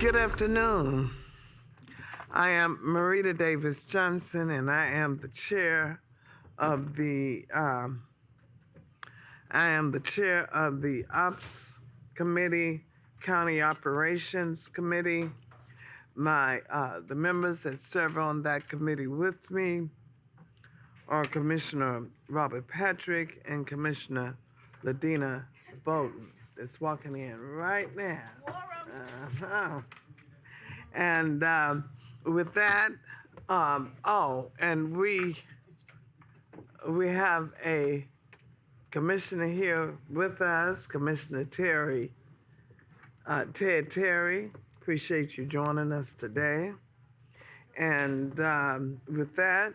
Good afternoon. I am Marita Davis Johnson, and I am the chair of the Ops Committee, County Operations Committee. The members that serve on that committee with me are Commissioner Robert Patrick and Commissioner Ladina Bowden that's walking in right now. And with that, and we have a commissioner here with us, Commissioner Ted Terry. Appreciate you joining us today. And with that,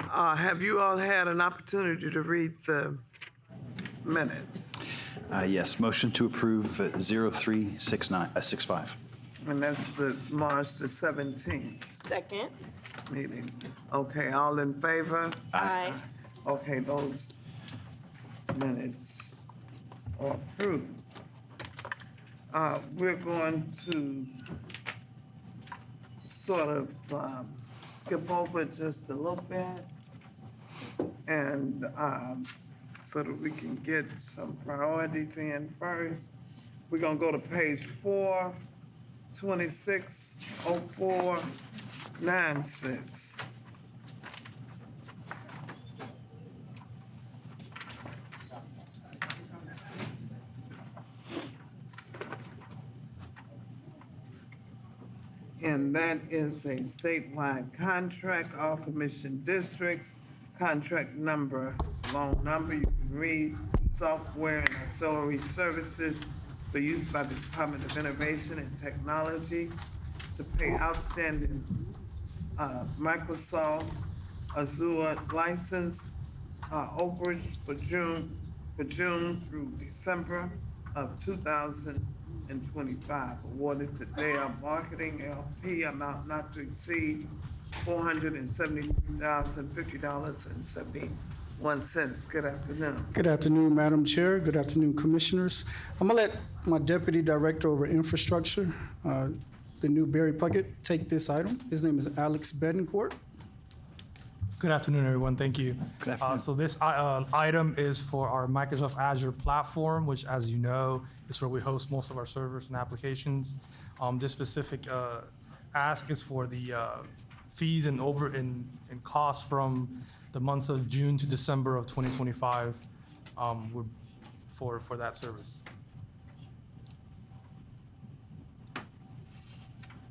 have you all had an opportunity to read the minutes? Yes, motion to approve 0365. And that's the March the 17th Second. meeting. Okay, all in favor? Aye. Okay, those minutes are approved. We're going to sort of skip over just a little bit and so that we can get some priorities in first. We're gonna go to page 4, 260496. And that is a statewide contract, all commission districts, contract number, it's a long number, you can read, software and ancillary services for use by the Department of Innovation and Technology to pay outstanding Microsoft Azure license overage for June through December of 2025, awarded to Dale Marketing LP, amount not to exceed $473,050.71. Good afternoon. Good afternoon, Madam Chair. Good afternoon, Commissioners. I'm gonna let my Deputy Director over Infrastructure, the new Barry Puckett, take this item. His name is Alex Bedencourt. Good afternoon, everyone. Thank you. Good afternoon. So this item is for our Microsoft Azure platform, which, as you know, is where we host most of our servers and applications. This specific ask is for the fees and costs from the months of June to December of 2025 for that service.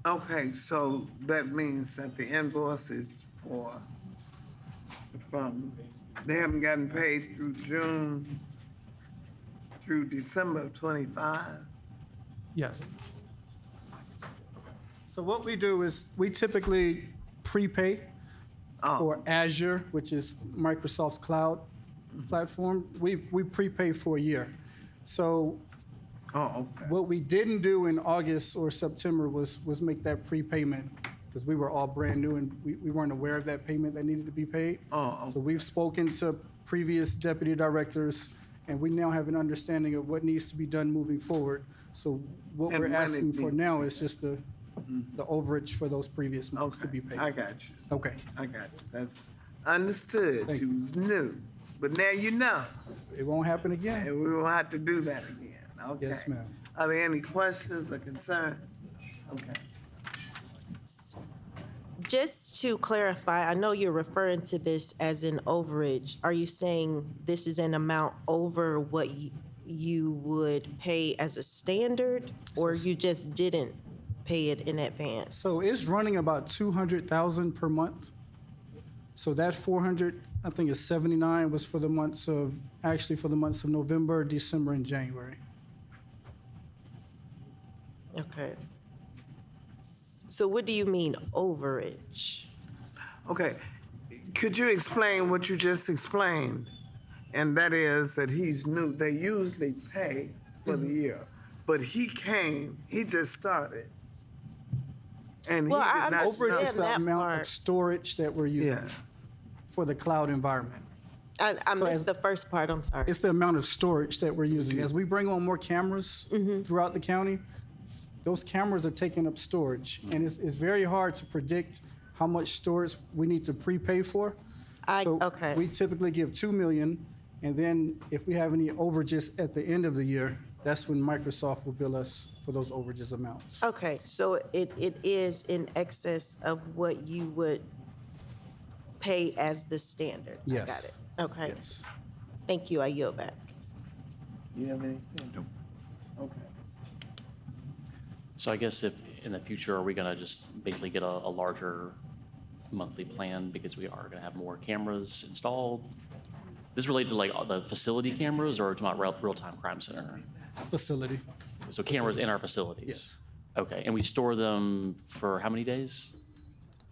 Okay, so that means that the invoice is they haven't gotten paid through June through December of 25. Yes. So what we do is we typically prepay for Azure, which is Microsoft's cloud platform. We prepay for a year. So Okay. what we didn't do in August or September was make that prepayment because we were all brand new and we weren't aware of that payment that needed to be paid. So we've spoken to previous deputy directors and we now have an understanding of what needs to be done moving forward. So what And we're when asking it for be- now is just the overage for those previous months to be paid. I got you. Okay. I got you. That's understood. Thank You was new, but now you know, It won't happen again. and we won't have to do that again. Okay. Yes, ma'am. Are there any questions or concerns? Okay. Just to clarify, I know you're referring to this as an overage. Are you saying this is an amount over what you would pay as a standard, or you just didn't pay it in advance? So it's running about 200,000 per month. So that 400, I think it's 79 was for the months of November, December, and January. Okay. So what do you mean overage? Okay. Could you explain what you just explained? And that is that he's new. They usually pay for the year, but he just started. And Well, he I did not understand Overage is the that amount part. of storage that we're using Yeah. for the cloud environment. I So missed as- the first part, I'm sorry. It's the amount of storage that we're using. As we bring on more cameras throughout the county, those cameras are taking up storage, and it's very hard to predict how much storage we need to prepay for. Okay. We typically give 2 million, and then if we have any overages at the end of the year, that's when Microsoft will bill us for those overages amounts. Okay, so it is in excess of what you would pay as the standard? Yes. I got it. Okay. Yes. Thank you. I yield back. You have anything? Nope. Okay. So I guess if, in the future, are we gonna just basically get a larger monthly plan because we are gonna have more cameras installed? This is related to like the facility cameras or to my real-time crime center? Facility. So cameras in our facilities? Yes. Okay, and we store them for how many days?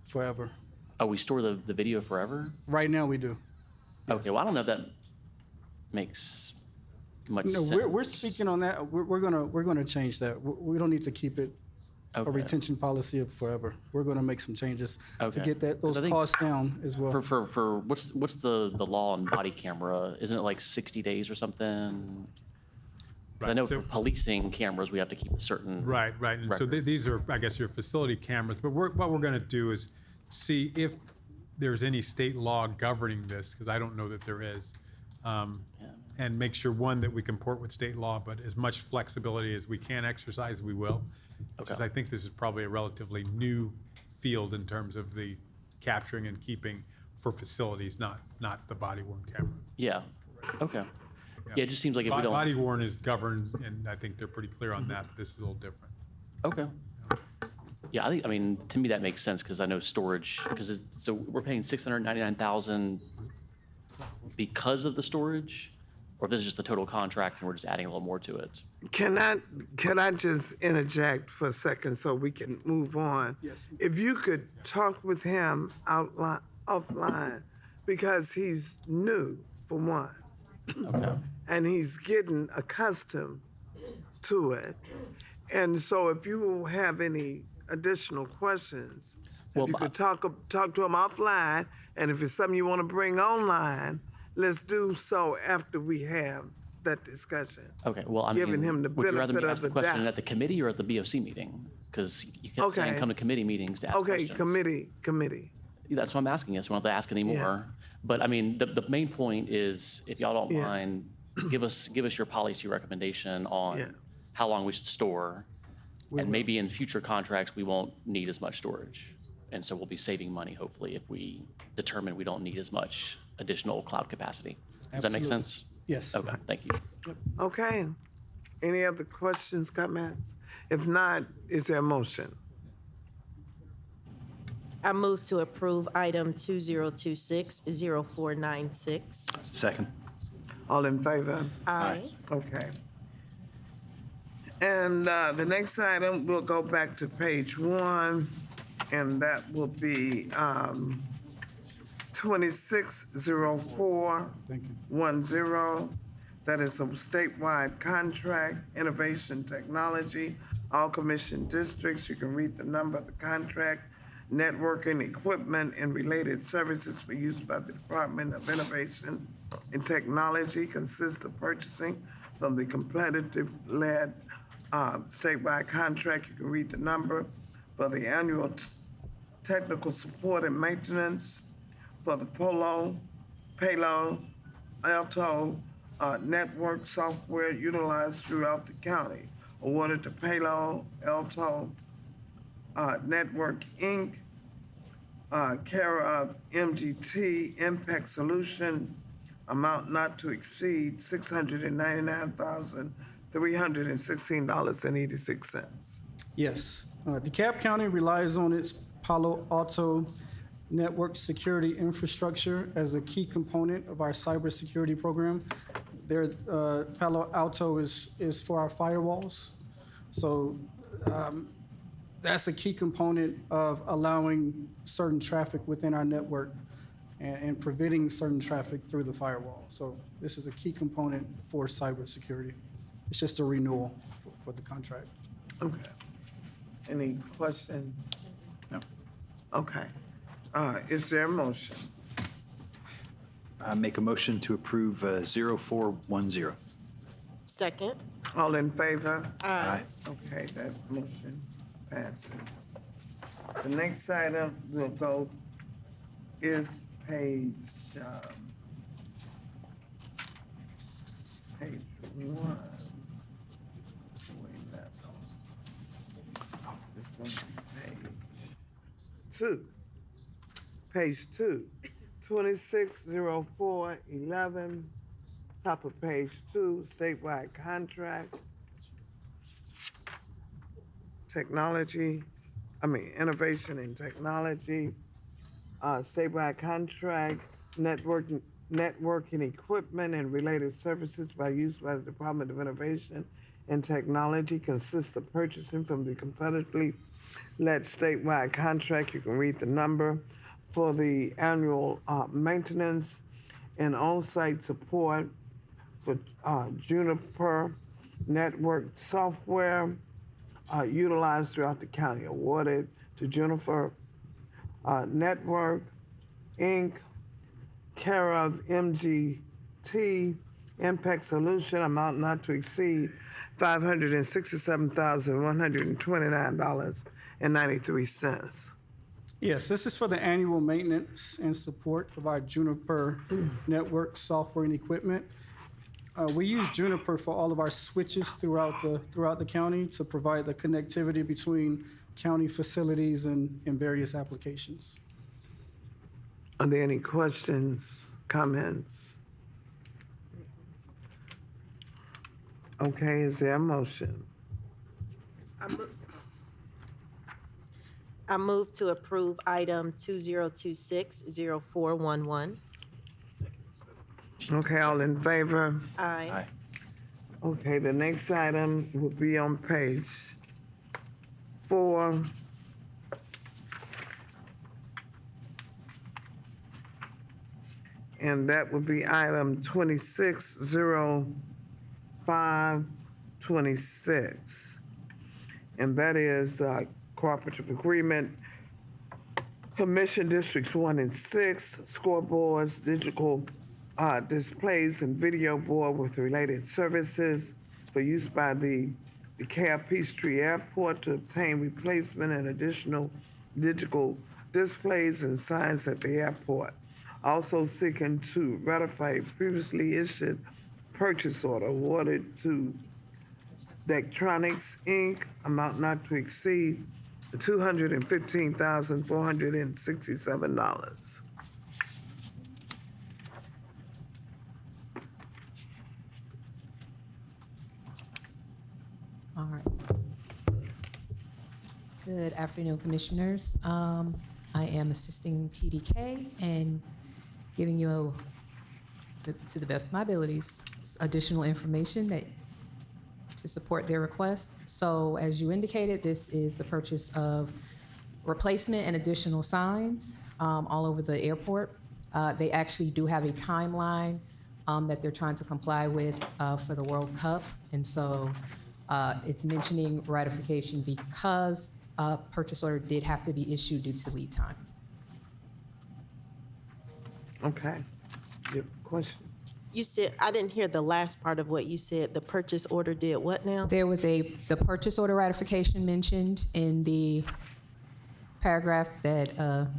Forever. Oh, we store the video forever? Right now, we do. Okay, well, I don't know if that makes much sense. No, we're speaking on that. We're gonna change that. We don't need to keep it a Okay. retention policy of forever. We're gonna make some changes to Okay. get those 'Cause I think- costs down as well. For what's the law on body camera? Isn't it like 60 days or something? I Right, know so- for policing cameras, we have to keep a certain. Right. And so record. these are, I guess, your facility cameras, but what we're going to do is see if there's any state law governing this, because I don't know that there is. And make sure, one, that we comport with state law, but as much flexibility as we can exercise, we will. Because I think this is probably a relatively new field in terms of the capturing and keeping for facilities, not the body worn camera. Yeah, okay. Yeah, it just seems like if we don't. Body worn is governed, and I think they're pretty clear on that, but this is a little different. Okay. Yeah, I mean, to me, that makes sense, because I know storage, so we're paying $699,000 because of the storage? Or if this is just the total contract and we're just adding a little more to it? Can I just interject for a second so we can move on? Yes. If you could talk with him offline, because he's new, for one, Okay. and he's getting accustomed to it. And so if you have any additional questions, Well, if you could talk to him offline, and if it's something you want to bring online, let's do so after we have that discussion. Okay, well, I mean, Giving him the would you rather me benefit ask of the the question doubt. at the committee or at the BOC meeting? Because you kept saying Okay. come to committee meetings to ask Okay, questions. committee. That's what I'm asking you, so I don't have to ask anymore. Yeah. But I mean, the main point is, if y'all don't Yeah. mind, give us your policy recommendation on Yeah. how long we should store. And maybe in future contracts, we won't need as much storage. And so we'll be saving money, hopefully, if we determine we don't need as much additional cloud capacity. Does that make Absolutely. sense? Yes. Okay, thank you. Okay. Any other questions, comments? If not, is there a motion? I move to approve item 2026-0496. Second. All in favor? Aye. Okay. And the next item, we'll go back to page 1, and that will be 260410. That is a statewide contract, innovation technology, all commission districts. You can read the number of the contract, networking equipment and related services for use by the Department of Innovation and Technology consists of purchasing from the competitive-led statewide contract. You can read the number for the annual technical support and maintenance for the Payload, Alto network software utilized throughout the county. Awarded to Payload, Alto Network, Inc., care of MGT Impact Solution, amount not to exceed $699,316.86. Yes. DeKalb County relies on its Palo Alto network security infrastructure as a key component of our cybersecurity program. Their Palo Alto is for our firewalls. So that's a key component of allowing certain traffic within our network and preventing certain traffic through the firewall. So this is a key component for cybersecurity. It's just a renewal for the contract. Okay. Any question? No. Okay. Is there a motion? I make a motion to approve 0410. Second. All in favor? Aye. Okay, that motion passes. The next item will go is page 1. It's gonna be page 2. Page 2, 260411, top of page 2, statewide contract. Innovation in technology, statewide contract, networking equipment and related services by use by the Department of Innovation and Technology consists of purchasing from the competitively led statewide contract. You can read the number for the annual maintenance and on-site support for Juniper network software utilized throughout the county, awarded to Juniper Network, Inc., care of MGT, Impact Solution, amount not to exceed $567,129.93. Yes, this is for the annual maintenance and support of our Juniper network software and equipment. We use Juniper for all of our switches throughout the county to provide the connectivity between county facilities and various applications. Are there any questions, comments? Okay, is there a motion? I move to approve item 2026-0411. Okay, all in favor? Aye. Aye. Okay, the next item will be on page 4. And that would be item 260526. And that is cooperative agreement, Commission Districts 1 and 6, scoreboards, digital displays and video board with related services for use by the DeKalb Peachtree Airport to obtain replacement and additional digital displays and signs at the airport. Also seeking to ratify previously issued purchase order awarded to Daktronics, Inc., amount not to exceed $215,467. All right. Good afternoon, Commissioners. I am assisting PDK and giving you, to the best of my abilities, additional information to support their request. So as you indicated, this is the purchase of replacement and additional signs all over the airport. They actually do have a timeline that they're trying to comply with for the World Cup. And so it's mentioning ratification because a purchase order did have to be issued due to lead time. Okay. You have a question? You said, I didn't hear the last part of what you said. The purchase order did what now? There was the purchase order ratification mentioned in the paragraph that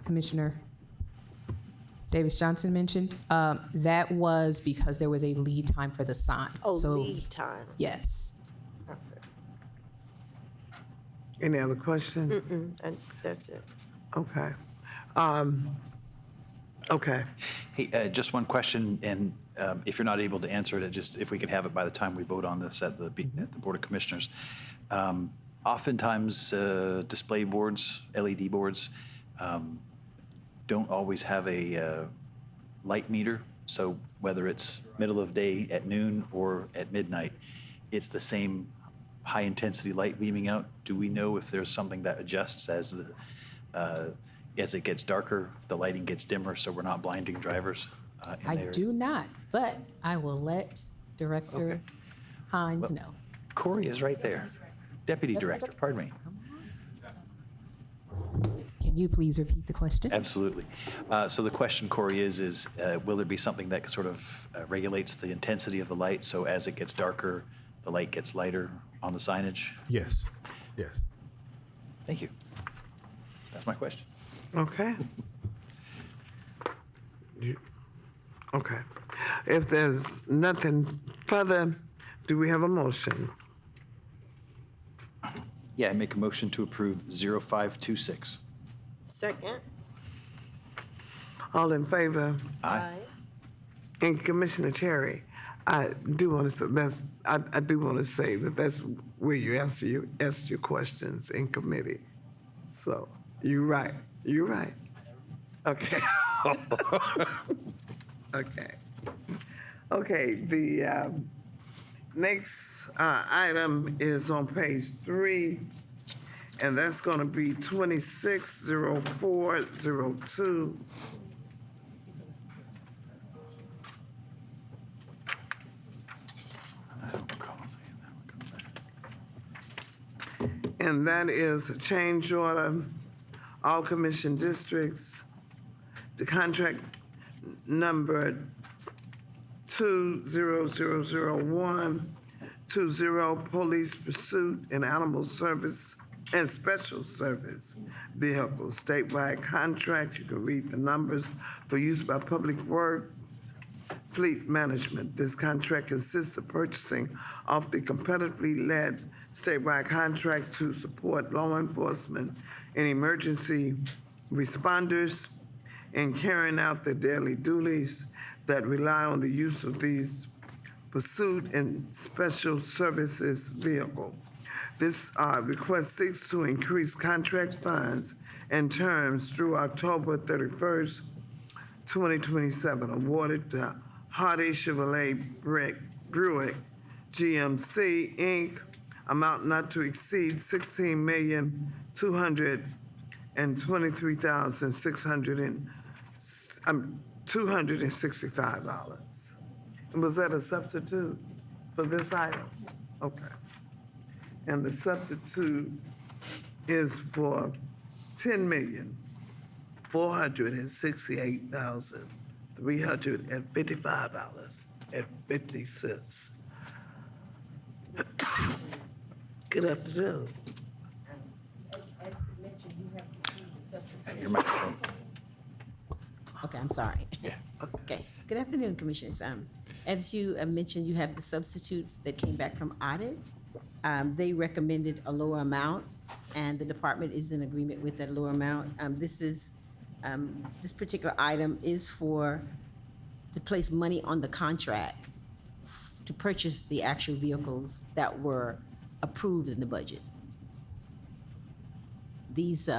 Commissioner Davis Johnson mentioned. That was because there was a lead time for the sign. Oh, So, lead time. yes. Any other questions? And that's it. Okay. Okay. Hey, just one question, and if you're not able to answer it, if we could have it by the time we vote on this at the Board of Commissioners. Oftentimes, display boards, LED boards, don't always have a light meter. So whether it's middle of day at noon or at midnight, it's the same high-intensity light beaming out. Do we know if there's something that adjusts as it gets darker, the lighting gets dimmer, so we're not blinding drivers in I the area? do not, but I will let Director Okay. Hines know. Corey is right there. Deputy Director, pardon me. Can you please repeat the question? Absolutely. So the question, Corey, is will there be something that sort of regulates the intensity of the light, so as it gets darker, the light gets lighter on the signage? Yes, yes. Thank you. That's my question. Okay. Okay. If there's nothing further, do we have a motion? Yeah, I make a motion to approve 0526. Second. All in favor? Aye. And Commissioner Terry, I do want to say I do want to say that that's where you ask your questions in committee. So you're right. You're right. Okay. Okay. Okay. The next item is on page 3, and that's going to be 260402. And that is a change order, all commission districts, the contract number 20001, 20 police pursuit and animal service and special service vehicles, statewide contract. You can read the numbers for use by public work fleet management. This contract consists of purchasing off the competitively led statewide contract to support law enforcement and emergency responders in carrying out their daily duties that rely on the use of these pursuit and special services vehicle. This request seeks to increase contract funds and terms through October 31st, 2027, awarded to Hardy Chevrolet Buick GMC, Inc., amount not to exceed $16,223,265. And was that a substitute for this item? Okay. And the substitute is for $10,468,355.50. Good afternoon. Your microphone. Okay, I'm sorry. Yeah. Okay, good afternoon, Commissioners. As you mentioned, you have the substitute that came back from audit. They recommended a lower amount, and the department is in agreement with that lower amount. This particular item is to place money on the contract to purchase the actual vehicles that were approved in the budget. These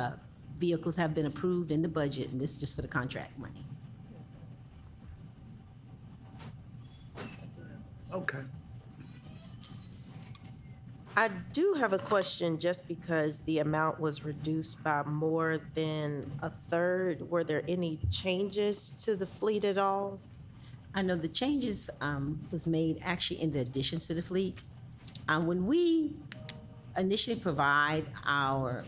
vehicles have been approved in the budget, and this is just for the contract money. Okay. I do have a question just because the amount was reduced by more than a third. Were there any changes to the fleet at all? I know the changes was made actually in the additions to the fleet. When we initially provide our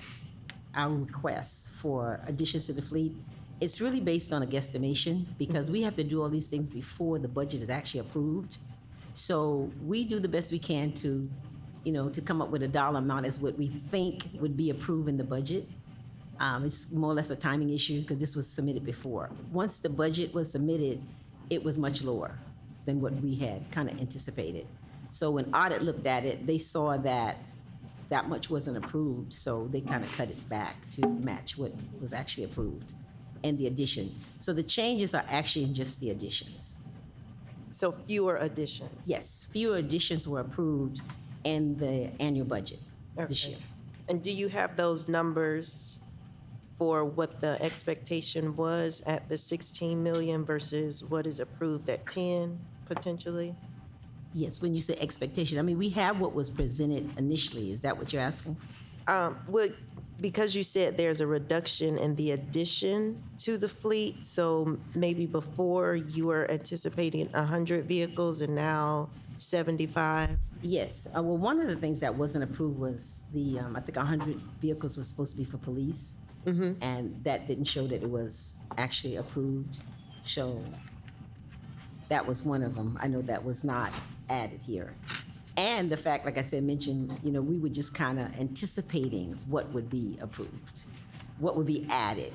requests for additions to the fleet, it's really based on a guesstimation because we have to do all these things before the budget is actually approved. So we do the best we can to come up with a dollar amount as what we think would be approved in the budget. It's more or less a timing issue because this was submitted before. Once the budget was submitted, it was much lower than what we had kind of anticipated. So when audit looked at it, they saw that that much wasn't approved, so they kind of cut it back to match what was actually approved and the addition. So the changes are actually in just the additions. So fewer additions? Yes, fewer additions were approved in the annual budget this Okay. year. And do you have those numbers for what the expectation was at the 16 million versus what is approved at 10 potentially? Yes, when you say expectation, I mean, we have what was presented initially. Is that what you're asking? Because you said there's a reduction in the addition to the fleet, so maybe before you were anticipating 100 vehicles and now 75? Yes. Well, one of the things that wasn't approved was I think 100 vehicles was supposed to be for police. And that didn't show that it was actually approved. So that was one of them. I know that was not added here. And the fact, like I said, mentioned, we were just kind of anticipating what would be approved, what would be added,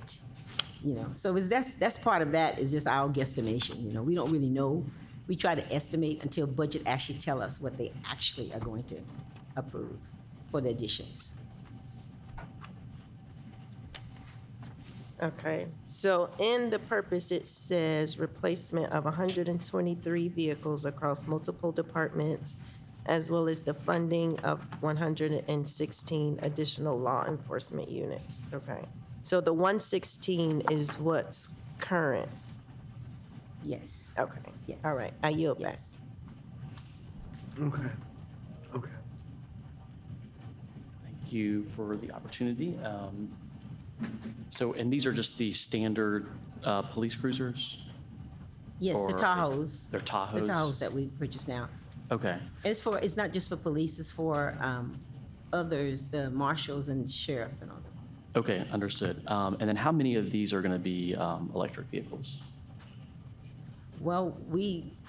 So that's part of that is just our guesstimation, We don't really know. We try to estimate until budget actually tell us what they actually are going to approve for the additions. Okay, so in the purpose, it says replacement of 123 vehicles across multiple departments, as well as the funding of 116 additional law enforcement units. Okay, so the 116 is what's current. Yes. Okay, Yes. all right, I yield back. Yes. Okay. Okay. Thank you for the opportunity. So, and these are just the standard police cruisers? Yes, the Or- Tahoes. They're Tahoes? The Tahoes that we purchase now. Okay, It's not just for police, it's for others, the marshals and sheriff and all that. okay, understood. And then how many of these are going to be electric vehicles? Well,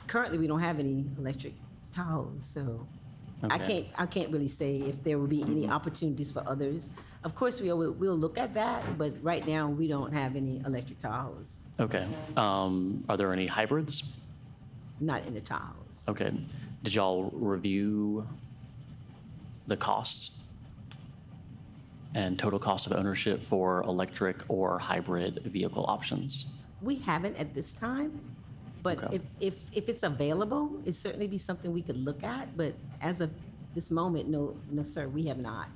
currently we don't have any electric Tahoes, so Okay. I can't really say if there will be any opportunities for others. Of course, we'll look at that, but right now we don't have any electric Tahoes, Okay. Are there any hybrids? not in the Tahoes. Okay. Did y'all review the costs and total cost of ownership for electric or hybrid vehicle options? We haven't at this time, but Okay. if it's available, it'd certainly be something we could look at, but as of this moment, no, sir, we have not.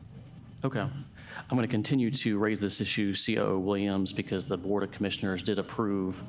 Okay. I'm going to continue to raise this issue, COO Williams, because the Board of Commissioners did approve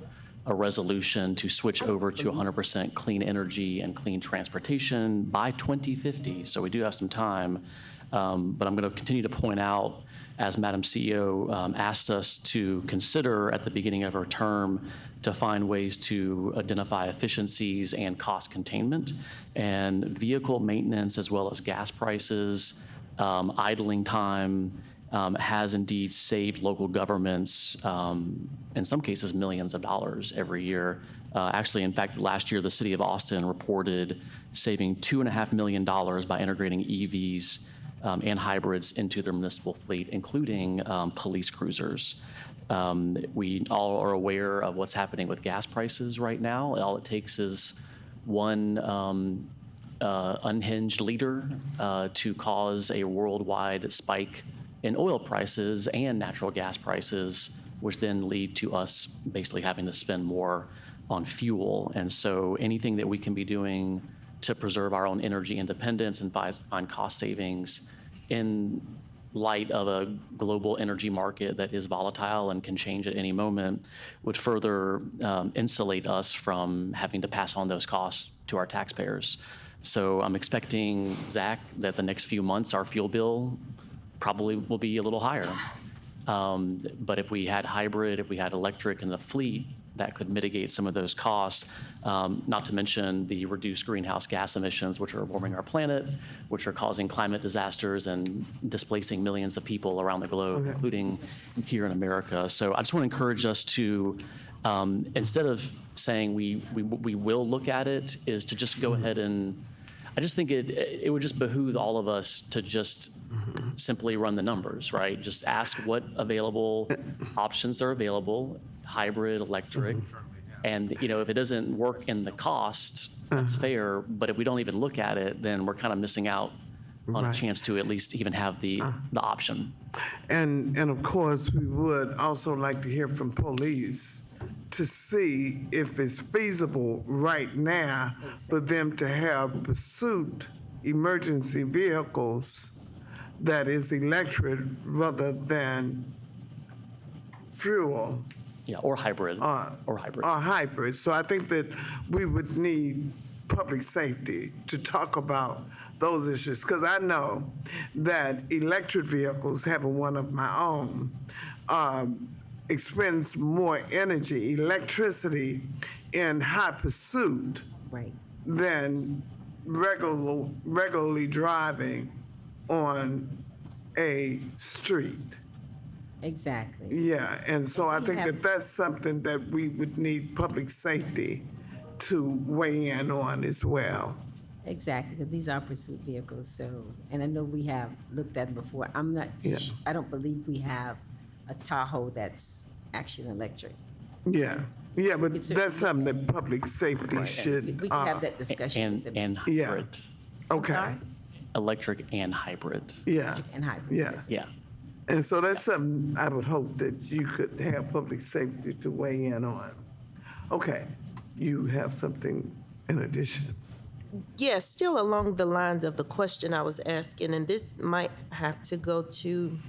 a resolution to switch over to 100% clean energy and clean transportation by 2050. So we do have some time. But I'm going to continue to point out, as Madam CEO asked us to consider at the beginning of her term, to find ways to identify efficiencies and cost containment. And vehicle maintenance, as well as gas prices, idling time, has indeed saved local governments, in some cases, millions of dollars every year. Actually, in fact, last year, the city of Austin reported saving $2.5 million by integrating EVs and hybrids into their municipal fleet, including police cruisers. We all are aware of what's happening with gas prices right now. All it takes is one unhinged leader to cause a worldwide spike in oil prices and natural gas prices, which then lead to us basically having to spend more on fuel. And so anything that we can be doing to preserve our own energy independence and find cost savings in light of a global energy market that is volatile and can change at any moment would further insulate us from having to pass on those costs to our taxpayers. So I'm expecting, Zach, that the next few months our fuel bill probably will be a little higher. But if we had hybrid, if we had electric in the fleet, that could mitigate some of those costs, not to mention the reduced greenhouse gas emissions, which are warming our planet, which are causing climate disasters and displacing millions of people around the globe, including here in America. So I just want to encourage us to, instead of saying we will look at it, is to just go ahead and, I just think it would just behoove all of us to just simply run the numbers, right? Just ask what available options are available, hybrid, electric. And, if it doesn't work in the cost, that's fair. But if we don't even look at it, then we're kind of missing out on a chance to at least even have the option. And of course, we would also like to hear from police to see if it's feasible right now for them to have pursuit emergency vehicles that is electric rather than fuel. Yeah, or hybrid, or hybrid. Or hybrid. So I think that we would need public safety to talk about those issues, because I know that electric vehicles, having one of my own, expends more energy, electricity, in high pursuit Right. than regularly driving on a street. Exactly. Yeah, and so I We think have- that that's something that we would need public safety to weigh in on as well. Exactly, because these are pursuit vehicles, so, and I know we have looked at them before. I'm not, Yeah. I don't believe we have a Tahoe that's actually electric. Yeah, yeah, but It's a- that's something that public safety should, We can have that discussion with them. And yeah. hybrid, okay, sorry? electric and hybrid. yeah. And hybrid. Yeah. yes. Yeah. And so that's something I would hope that you could have public safety to weigh in on. Okay, you have something in addition? Yes, still along the lines of the question I was asking, and this might have to go to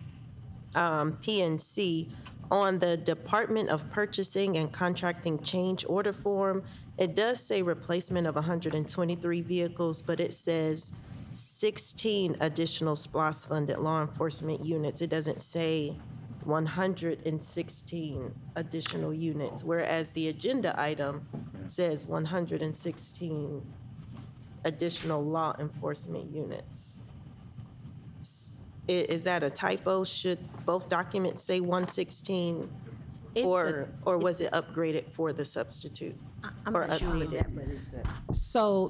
PNC. On the Department of Purchasing and Contracting change order form, it does say replacement of 123 vehicles, but it says 16 additional SPOS-funded law enforcement units. It doesn't say 116 additional units, whereas the agenda item says 116 additional law enforcement units. Is that a typo? Should both documents say 116? It's Or was it upgraded for the substitute? I'm or not sure of updated? that, but it's a. So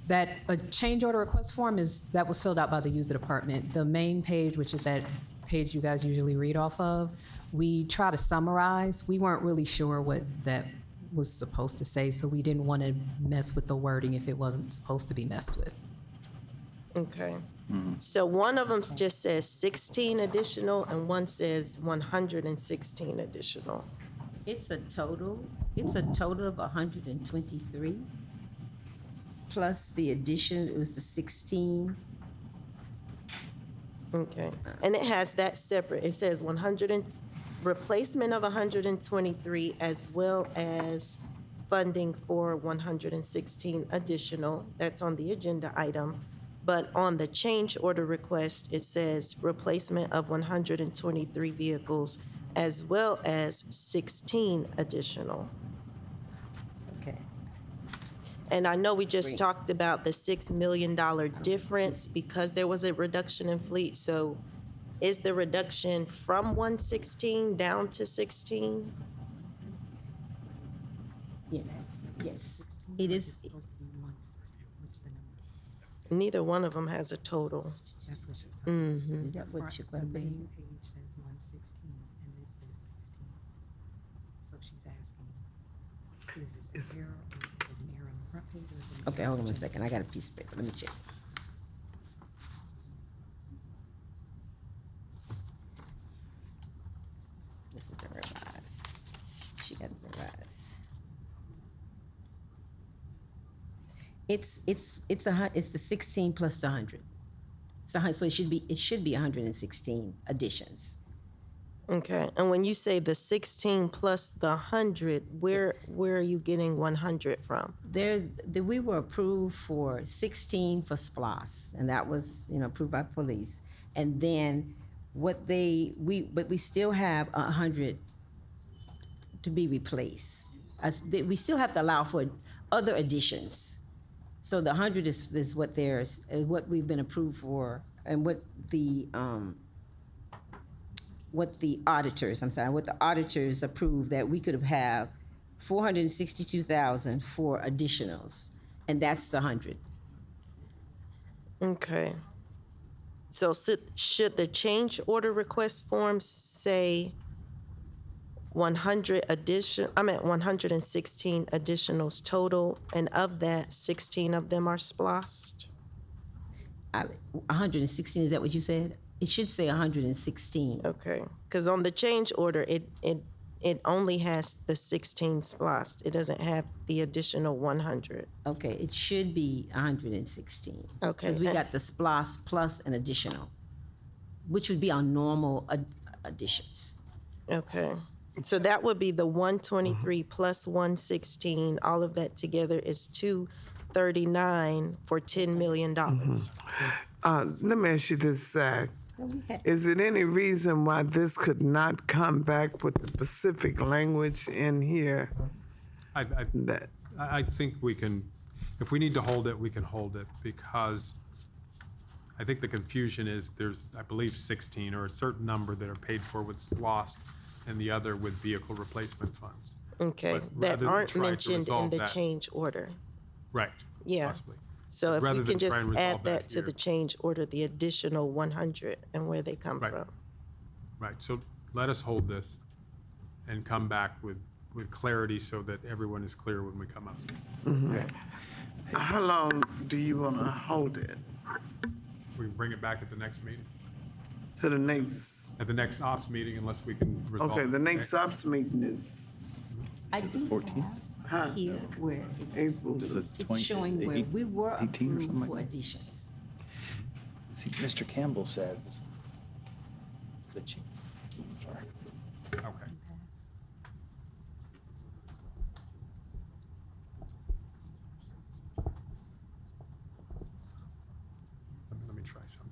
that a change order request form that was filled out by the user department. The main page, which is that page you guys usually read off of, we try to summarize. We weren't really sure what that was supposed to say, so we didn't want to mess with the wording if it wasn't supposed to be messed with. Okay. So one of them just says 16 additional and one says 116 additional. It's a total of 123, plus the addition, it was the 16. Okay. And it has that separate. It says replacement of 123 as well as funding for 116 additional. That's on the agenda item. But on the change order request, it says replacement of 123 vehicles as well as 16 additional. Okay. And I know we just Great. talked about the $6 million difference because there was a reduction in fleet. So is the reduction from 116 down to 16? Yeah. Yes. It is. Neither one of them has a total. That's what she's talking Is that what you're The going to be? main page says 116, and this says 16. So she's asking, is this an error, or is it an error on the front page, or is it an Okay, error hold on on a the second. I got a piece of paper. Let me check. This is the revise. She got the revise. It's the 16 plus the 100. So it should be 116 additions. Okay, and when you say the 16 plus the 100, where are you getting 100 from? We were approved for 16 for SPLOS, and that was, approved by police. And then but we still have 100 to be replaced. We still have to allow for other additions. So the 100 is what we've been approved for, and what the auditors approved, that we could have 462,000 for additionals, and that's the 100. Okay. So should the change order request form say 116 additionals total, and of that, 16 of them are splossed? 116, is that what you said? It should say 116. Okay, because on the change order, it only has the 16 splossed. It doesn't have the additional 100. Okay, it should be 116. Okay. Because we got the SPLOS plus an additional, which would be our normal additions. Okay, so that would be the 123 plus 116. All of that together is 239 for $10 million. Let me ask you this, Zach. Is there any reason why this could not come back with the specific language in here? I think we can, if we need to hold it, we can hold it, because I think the confusion is there's, I believe, 16 or a certain number that are paid for with SPOS and the other with vehicle replacement funds. Okay, But that rather than aren't try to mentioned in resolve the that- change order. Right. Yeah. Possibly. So if Rather we than can just try and add resolve that that to the here. change order, the additional 100 and where they come Right. from. Right, so let us hold this and come back with clarity so that everyone is clear when we come up. How long do you want to hold it? We can bring it back at the next meeting, To the next, at the next ops meeting, unless we can resolve it. okay, the next ops meeting is I it the do 14th? have here where April. Is it it's 20 showing where we were 18 or approved something for like that? additions. See, Mr. Campbell says that you, Okay. Let me try something.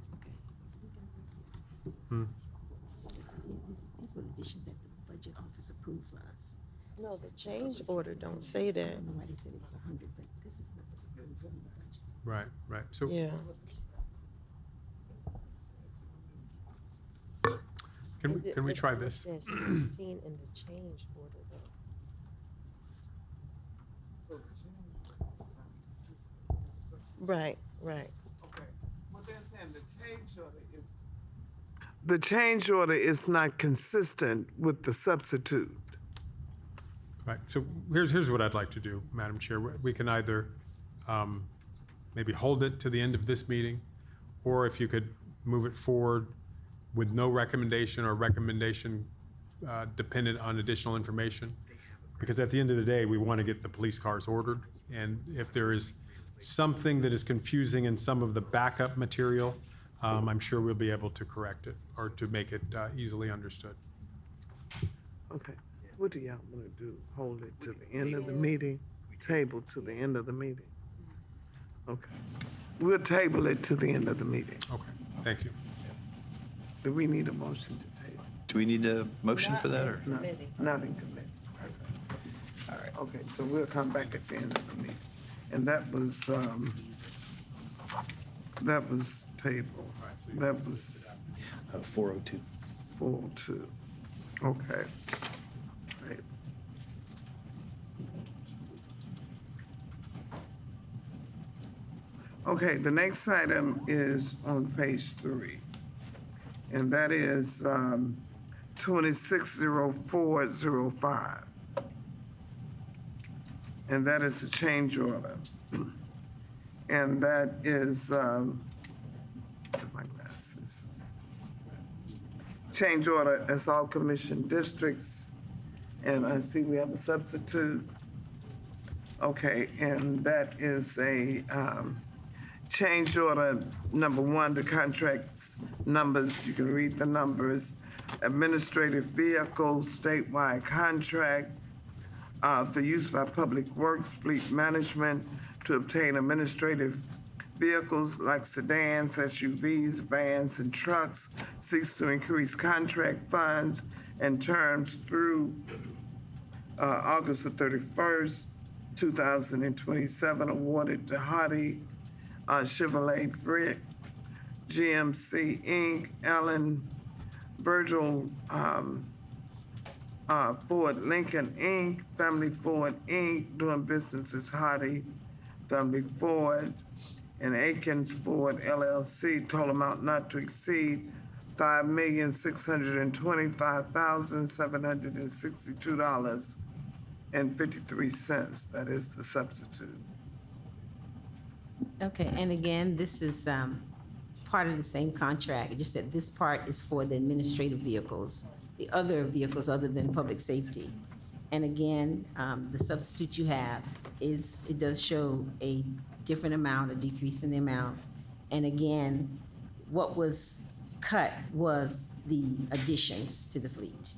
These were additions that the budget office approved for us. No, the change order don't say that. Nobody said it was 100, but this is what was approved from the budget. Right, right, so Yeah. can we try this? It says 16 in the change order though. Right, right. Okay, what they're saying, the change order is. The change order is not consistent with the substitute. Right, so here's what I'd like to do, Madam Chair. We can either maybe hold it to the end of this meeting, or if you could move it forward with no recommendation or recommendation dependent on additional information. Because at the end of the day, we want to get the police cars ordered. And if there is something that is confusing in some of the backup material, I'm sure we'll be able to correct it or to make it easily understood. Okay, what do y'all want to do? Hold it to the end of the meeting? Table to the end of the meeting? Okay, we'll table it to the end of the meeting. Okay, thank you. Do we need a motion to table? do we need a motion for that, or? No, not in committee. All right. Okay, so we'll come back at the end of the meeting. And that was table. That was 402. 402. Okay. Right. Okay, the next item is on page 3. And that is 260405. And that is a change order. And that is, my glasses. Change order as all commission districts. And I see we have a substitute. Okay, and that is a change order number 1, the contracts numbers, you can read the numbers. Administrative vehicles, statewide contract for use by Public Works Fleet Management to obtain administrative vehicles like sedans, SUVs, vans, and trucks, seeks to increase contract funds and terms through August the 31st, 2027, awarded to Hardy Chevrolet Brick, GMC Inc., Allen Virgil Ford Lincoln Inc., Family Ford Inc., doing business as Hardy Family Ford, and Akins Ford LLC, total amount not to exceed $5,625,762.53. That is the substitute. Okay, and again, this is part of the same contract, just that this part is for the administrative vehicles, the other vehicles other than public safety. And again, the substitute you have is, it does show a different amount, a decrease in the amount. And again, what was cut was the additions to the fleet.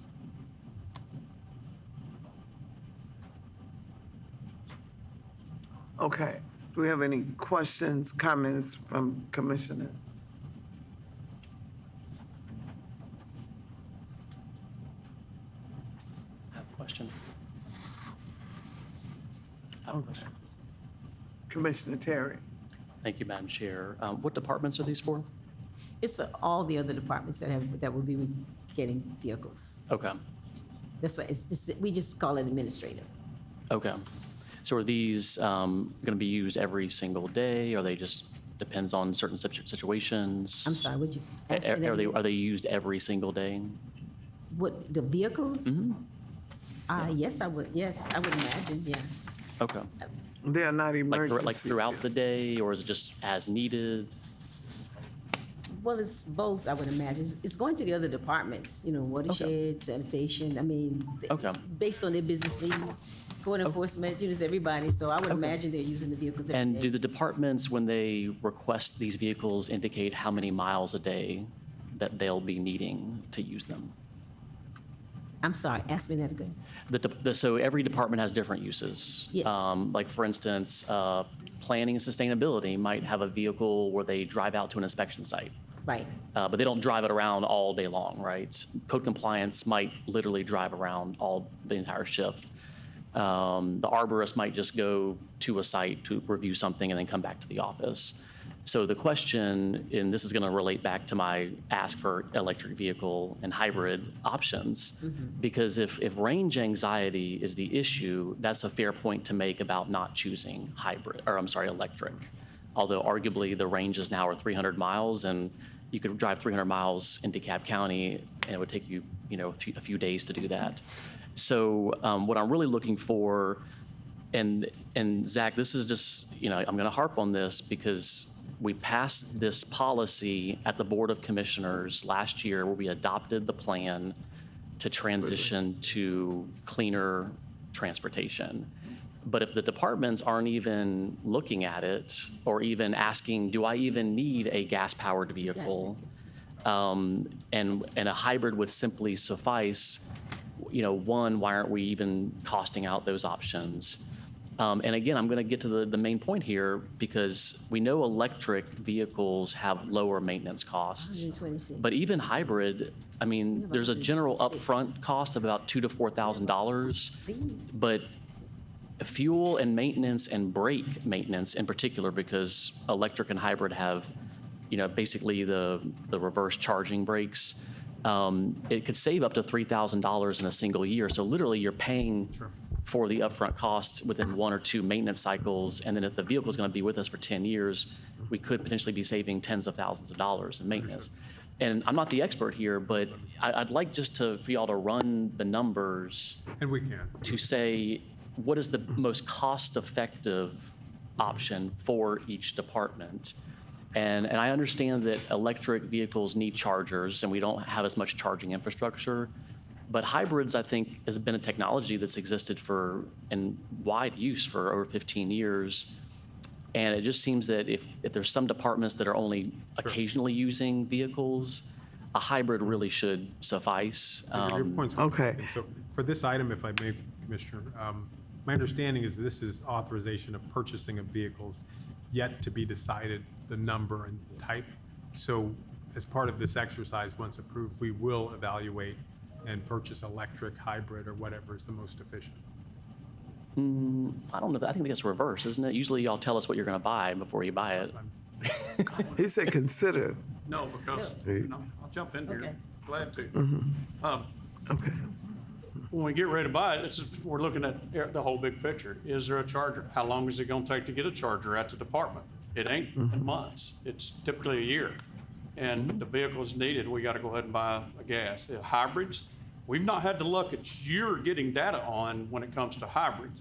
Okay, do we have any questions, comments from commissioners? I have a question. I have a question. Commissioner Terry? Thank you, Madam Chair. What departments are these for? It's for all the other departments that will be getting vehicles. Okay, That's why we just call it administrative. okay. So are these going to be used every single day? Or they just depends on certain situations? I'm sorry, would you ask me that Are they, again? are they used every single day? What, the vehicles? Yes, I would imagine, yeah. Okay. They're not Like, emergency. like throughout the day, or is it just as needed? Well, it's both, I would imagine. It's going to the other departments, watershed, sanitation, I mean, Okay. based on their business needs, code enforcement, it's everybody, so I would imagine they're using the vehicles every And day. do the departments, when they request these vehicles, indicate how many miles a day that they'll be needing to use them? I'm sorry, ask me that again. So every department has different uses. Yes. Like, for instance, planning and sustainability might have a vehicle where they drive out to an inspection site. Right, But they don't drive it around all day long, right? Code compliance might literally drive around the entire shift. The arborist might just go to a site to review something and then come back to the office. So the question, and this is going to relate back to my ask for electric vehicle and hybrid options, because if range anxiety is the issue, that's a fair point to make about not choosing electric. Although arguably the ranges now are 300 miles, and you could drive 300 miles in DeKalb County, and it would take you, a few days to do that. So what I'm really looking for, and Zach, this is just, I'm going to harp on this because we passed this policy at the Board of Commissioners last year where we adopted the plan to transition to cleaner transportation. But if the departments aren't even looking at it or even asking, do I even need a gas-powered vehicle? And a hybrid would simply suffice. One, why aren't we even costing out those options? And again, I'm going to get to the main point here because we know electric vehicles have lower maintenance costs. 126. But even hybrid, I mean, there's a general upfront cost of about $2,000 to $4,000. Please. But fuel and maintenance and brake maintenance in particular, because electric and hybrid have, basically the reverse charging brakes, it could save up to $3,000 in a single year. So literally you're paying for the upfront costs within 1 or 2 maintenance cycles. And then if the vehicle is going to be with us for 10 years, we could potentially be saving tens of thousands of dollars in maintenance. And I'm not the expert here, but I'd like just for y'all to run the numbers And we can. to say, what is the most cost-effective option for each department? And I understand that electric vehicles need chargers, and we don't have as much charging infrastructure. But hybrids, I think, has been a technology that's existed in wide use for over 15 years. And it just seems that if there's some departments that are only occasionally using vehicles, a hybrid really should suffice. Your point's Okay. And so for this item, if I may, Commissioner, my understanding is this is authorization of purchasing of vehicles yet to be decided, the number and type. So as part of this exercise, once approved, we will evaluate and purchase electric, hybrid, or whatever is the most efficient. I don't know. I think that's reverse, isn't it? Usually y'all tell us what you're going to buy before you buy it. He said consider. No, because, I'll jump in here, Okay. glad to. Okay. When we get ready to buy it, we're looking at the whole big picture. Is there a charger? How long is it gonna take to get a charger at the department? It ain't in months, it's typically a year. And if the vehicle is needed, we gotta go ahead and buy a gas. Hybrids, we've not had the luck that you're getting data on when it comes to hybrids.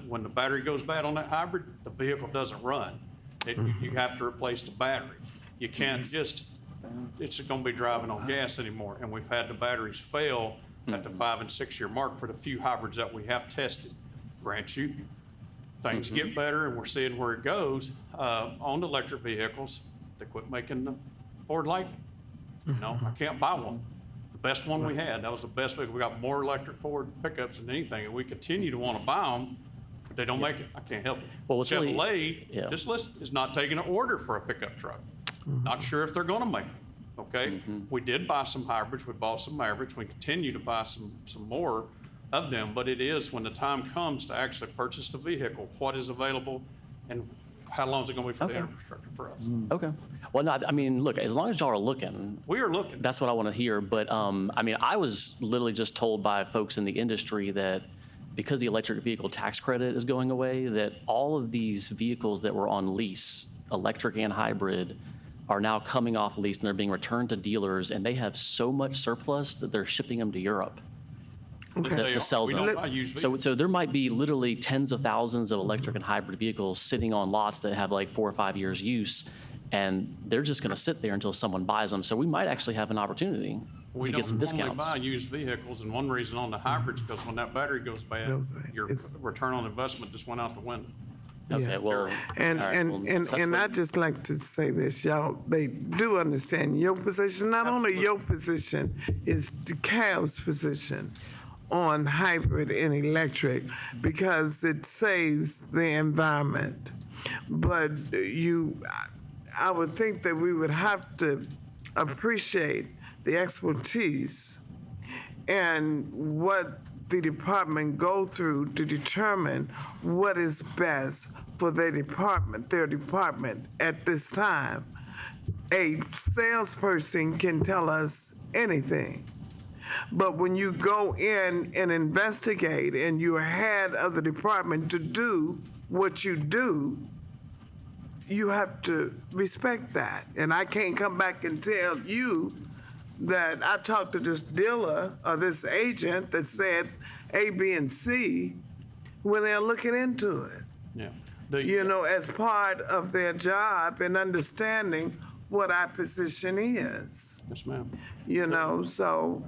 When the battery goes bad on that hybrid, the vehicle doesn't run. You have to replace the battery. You can't just, it's gonna be driving on gas anymore. And we've had the batteries fail at the 5 and 6 year mark for the few hybrids that we have tested. Grant you, things get better and we're seeing where it goes. On the electric vehicles, they quit making the Ford Lightning. I can't buy one. The best one we had, that was the best vehicle. We got more electric Ford pickups than anything, and we continue to want to buy them, but they don't make it. I can't help it. Well, what's really- Chevrolet, yeah. just listen, is not taking an order for a pickup truck. Not sure if they're going to make it. Okay, we did buy some hybrids. We bought some Mavericks. We continue to buy some more of them. But it is when the time comes to actually purchase the vehicle, what is available and how long is it gonna be for the Okay. infrastructure for us? Okay. Well, no, I mean, look, as long as y'all are looking, We are looking. that's what I want to hear. But I mean, I was literally just told by folks in the industry that because the electric vehicle tax credit is going away, that all of these vehicles that were on lease, electric and hybrid, are now coming off lease and they're being returned to dealers, and they have so much surplus that they're shipping them to Europe to sell We them. don't buy used So, vehicles. so there might be literally tens of thousands of electric and hybrid vehicles sitting on lots that have like 4 or 5 years use, and they're just going to sit there until someone buys them. So we might actually have an opportunity We to get some don't normally discounts. buy used vehicles, and one reason on the hybrids, because when that battery goes bad, Goes bad. your It's- return on investment just went out the window. Okay, well, And all right, and well, and that's and what- I just like to say this, y'all. They do understand your position. Not only your position, is DeKalb's position on hybrid and electric, because it saves the environment. But I would think that we would have to appreciate the expertise and what the department go through to determine what is best for their department at this time. A salesperson can tell us anything, but when you go in and investigate and you're head of the department to do what you do, you have to respect that. And I can't come back and tell you that I talked to this dealer or this agent that said A, B, and C when they're looking into it, Yeah. as part of their job and understanding what our position is, Yes, ma'am. so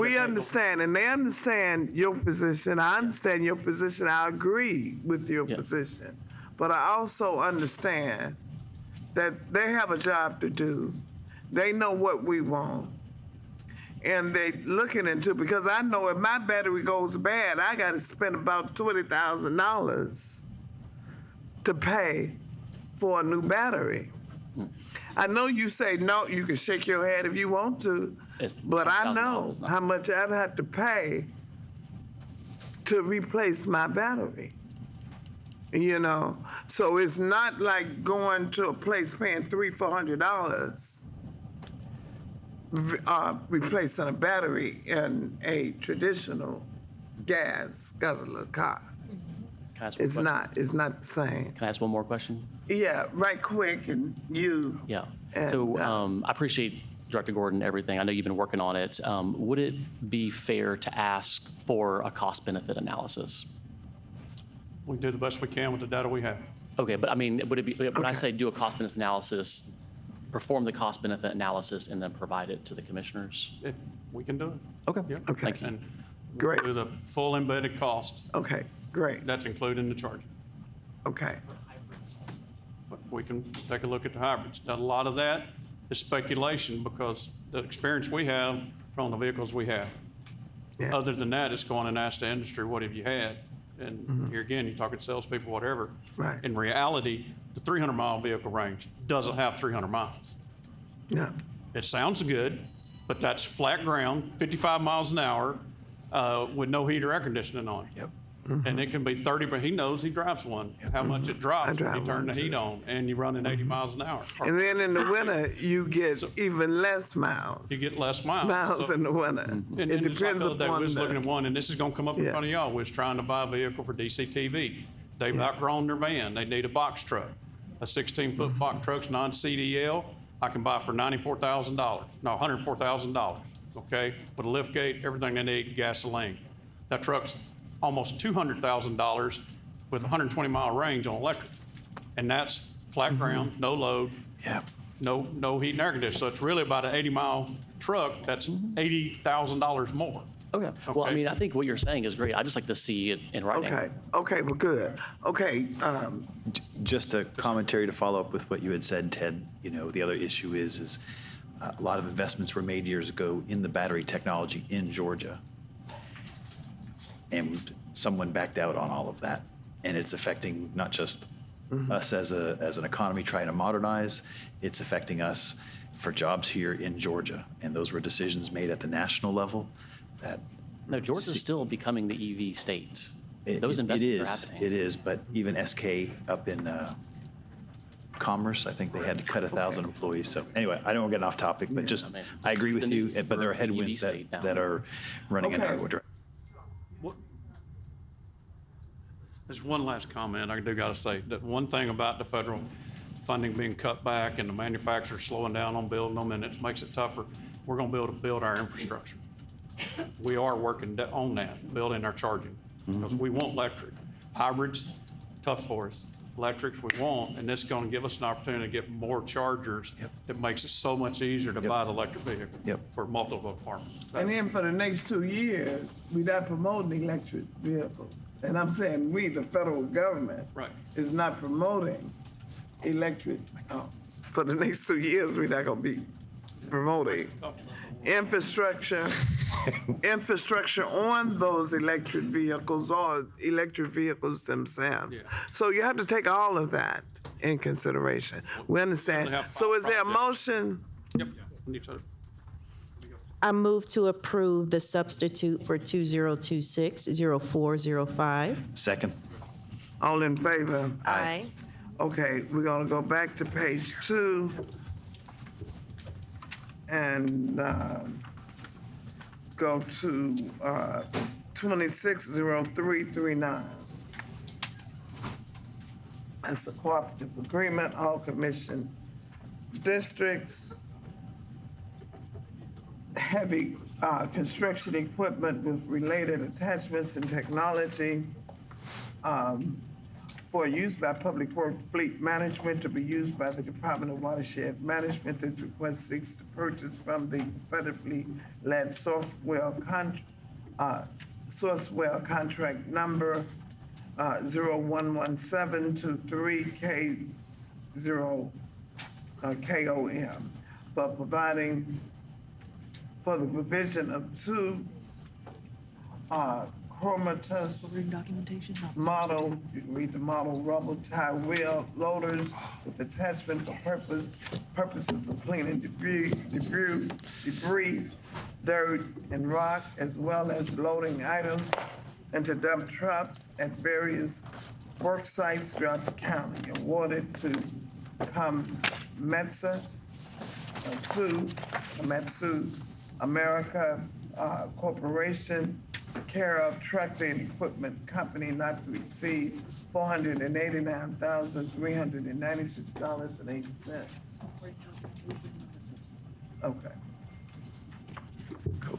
we understand, and they understand your position. I understand your position. I agree with your Yeah. position. But I also understand that they have a job to do. They know what we want. And they looking into, because I know if my battery goes bad, I got to spend about $20,000 to pay for a new battery. I know you say no, you can shake your head if you want to, It's but I know $10,000 now. how much I'd have to pay to replace my battery. So it's not like going to a place paying $300-400 replacing a battery in a traditional gas guzzler car. Can I ask one question? It's not the same. Can I ask one more question? Yeah, right quick, and you. Yeah. And, So I appreciate Director Gordon, everything. I know you've been working on it. Would it be fair to ask for a cost-benefit analysis? We do the best we can with the data we have. Okay, but I mean, would it be, when I Okay. say do a cost-benefit analysis, perform the cost-benefit analysis and then provide it to the commissioners? If we can do it. Okay. Yeah. Okay. Thank you. And Great. do the full embedded cost. Okay, great. That's included in the charge. Okay. But we can take a look at the hybrids. Now, a lot of that is speculation because the experience we have from the vehicles we have. Yeah. Other than that, it's going and ask the industry, what have you had? And here again, you're talking salespeople, whatever. Right. In reality, the 300-mile vehicle range doesn't have 300 miles. No. It sounds good, but that's flat ground, 55 miles an hour, with no heat or air conditioning on it. Yep. And it can be 30, but he knows he drives one, how much it drops when you drive turn one, the heat too. on and you run at 80 miles an hour. And then in the winter, you get even less miles. You get less miles. Miles So- in the winter. And It it's like depends the other day, we upon was looking the, at one, and this is gonna come up in Yeah. front of y'all, we was trying to buy a vehicle for DCTV. They've outgrown their van, they need a box truck. A 16-foot box truck's non-CDL, I can buy for $94,000, no, $104,000, okay? With a lift gate, everything they need, gasoline. That truck's almost $200,000 with a 120-mile range on electric. And that's flat ground, no load, yeah. no heat and air conditioning. So it's really about an 80-mile truck that's $80,000 more. Okay. Well, I Okay. mean, I think what you're saying is great. I just like to see it in writing. Okay, well, good. Okay, Just a commentary to follow up with what you had said, Ted. The other issue is a lot of investments were made years ago in the battery technology in Georgia. And someone backed out on all of that. And it's affecting not just us as an economy trying to modernize, it's affecting us for jobs here in Georgia. And those were decisions made at the national level that No, Georgia's still becoming the EV state. Those investments are It happening. is, it is, but even SK up in Commerce, I think they had to cut 1,000 employees. So anyway, I don't want to get off topic, but just, mean, I agree with the you, needs but there are for the EV headwinds state now. that are running in Okay. our direction. There's one last comment I do gotta say, that one thing about the federal funding being cut back and the manufacturers slowing down on building them, and it makes it tougher, we're gonna be able to build our infrastructure. We are working on that, building our charging, because we want electric. Hybrids, tough for us. Electrics we want, and this is gonna give us an opportunity to get more chargers. That makes it so much easier to buy the electric vehicle. Yep. For multiple apartments. And then for the next 2 years, we not promoting electric vehicles. And I'm saying we, the federal government, Right. is not promoting electric. For the next 2 years, we're not gonna be promoting infrastructure, infrastructure on those electric vehicles or electric vehicles themselves. Yeah. So you have to take all of that in consideration. We understand. have So is there a 5 motion? Yep. We need to- I move to approve the substitute for 2026-0405. Second. All in favor? Aye. Okay, we're gonna go back to page 2 and go to 260339. That's a cooperative agreement, all commission districts. Heavy construction equipment with related attachments and technology for use by Public Works Fleet Management to be used by the Department of Watershed Management. This request seeks to purchase from the federally led Sourcewell contract number 011723K0 KOM for providing for the provision of 2 chromatous model, you can read the model, rubber tie wheel loaders with attachment for purposes of cleaning debris, dirt, and rock, as well as loading items into dump trucks at various work sites throughout the county, awarded to Komatsu America Corporation, care of Tractor and Equipment Company, not to exceed $489,396.80. Okay.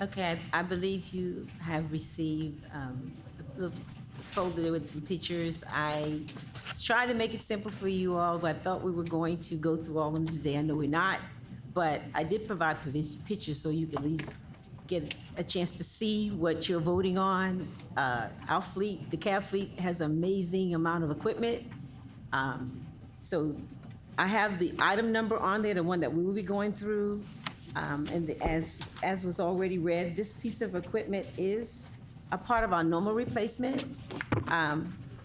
Okay, I believe you have received a little folder with some pictures. I tried to make it simple for you all, but I thought we were going to go through all of them today. I know we're not, but I did provide pictures so you could at least get a chance to see what you're voting on. Our fleet, the cab fleet, has an amazing amount of equipment. So I have the item number on there, the one that we will be going through. As was already read, this piece of equipment is a part of our normal replacement.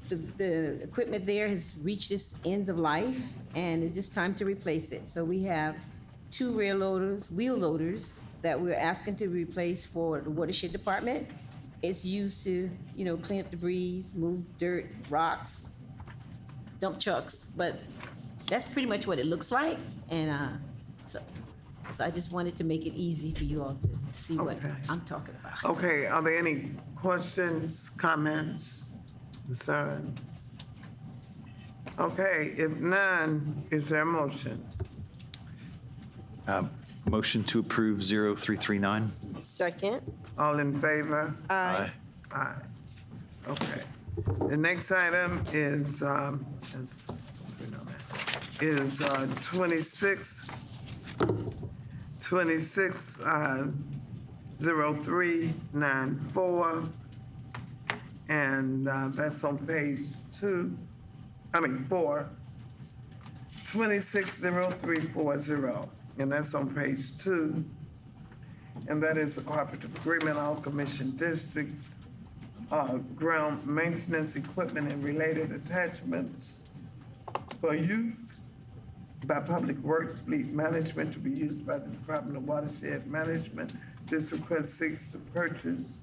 The equipment there has reached its end of life, and it's just time to replace it. So we have 2 rear loaders, wheel loaders, that we're asking to replace for the watershed department. It's used to, clean up debris, move dirt, rocks, dump trucks, but that's pretty much what it looks like. And so I just wanted to make it easy for you all to see what Okay. I'm talking about. Okay, are there any questions, comments, concerns? Okay, if none, is there a motion? Motion to approve 0339. Second. All in favor? Aye. Aye. Okay. The next item is 0394, and that's on page 4, 260340, and that's on page 2. And that is a cooperative agreement, all commission districts, ground maintenance equipment and related attachments for use by Public Works Fleet Management to be used by the Department of Watershed Management. This request seeks to purchase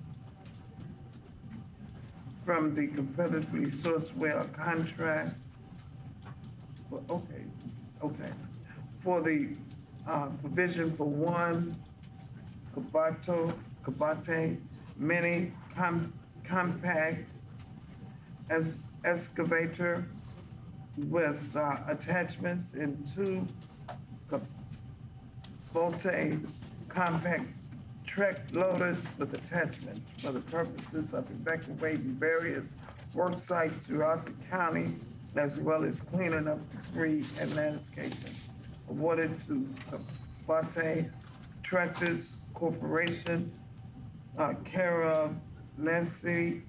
from the competitively sourced well contract. Well, okay. For the provision for one Kabate mini compact excavator with attachments and two Kabate compact track loaders with attachments for the purposes of evacuating various work sites throughout the county, as well as cleaning up debris and landscaping. Awarded to Kabate Tractors Corporation, care of Leslie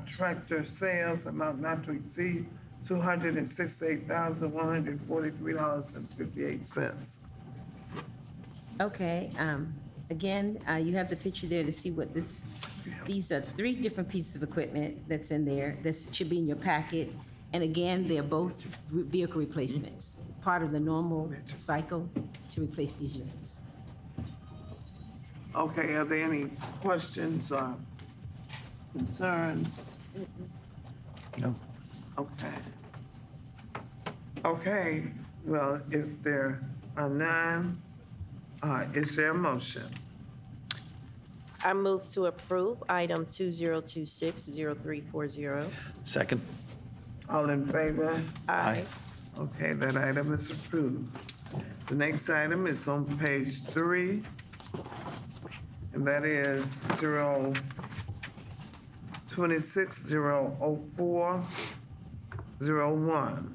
Tractor Sales, amount not to exceed $268,143.58. Okay, again, you have the picture there to see what these are 3 different pieces of equipment that's in there. This should be in your packet. And again, they're both vehicle replacements, part of the normal cycle to replace these units. Okay, are there any questions or concerns? No. Okay. Okay, well, if there are none, is there a motion? I move to approve item 2026-0340. Second? All in favor? Aye. Okay, that item is approved. The next item is on page 3, and that is 26-004-01,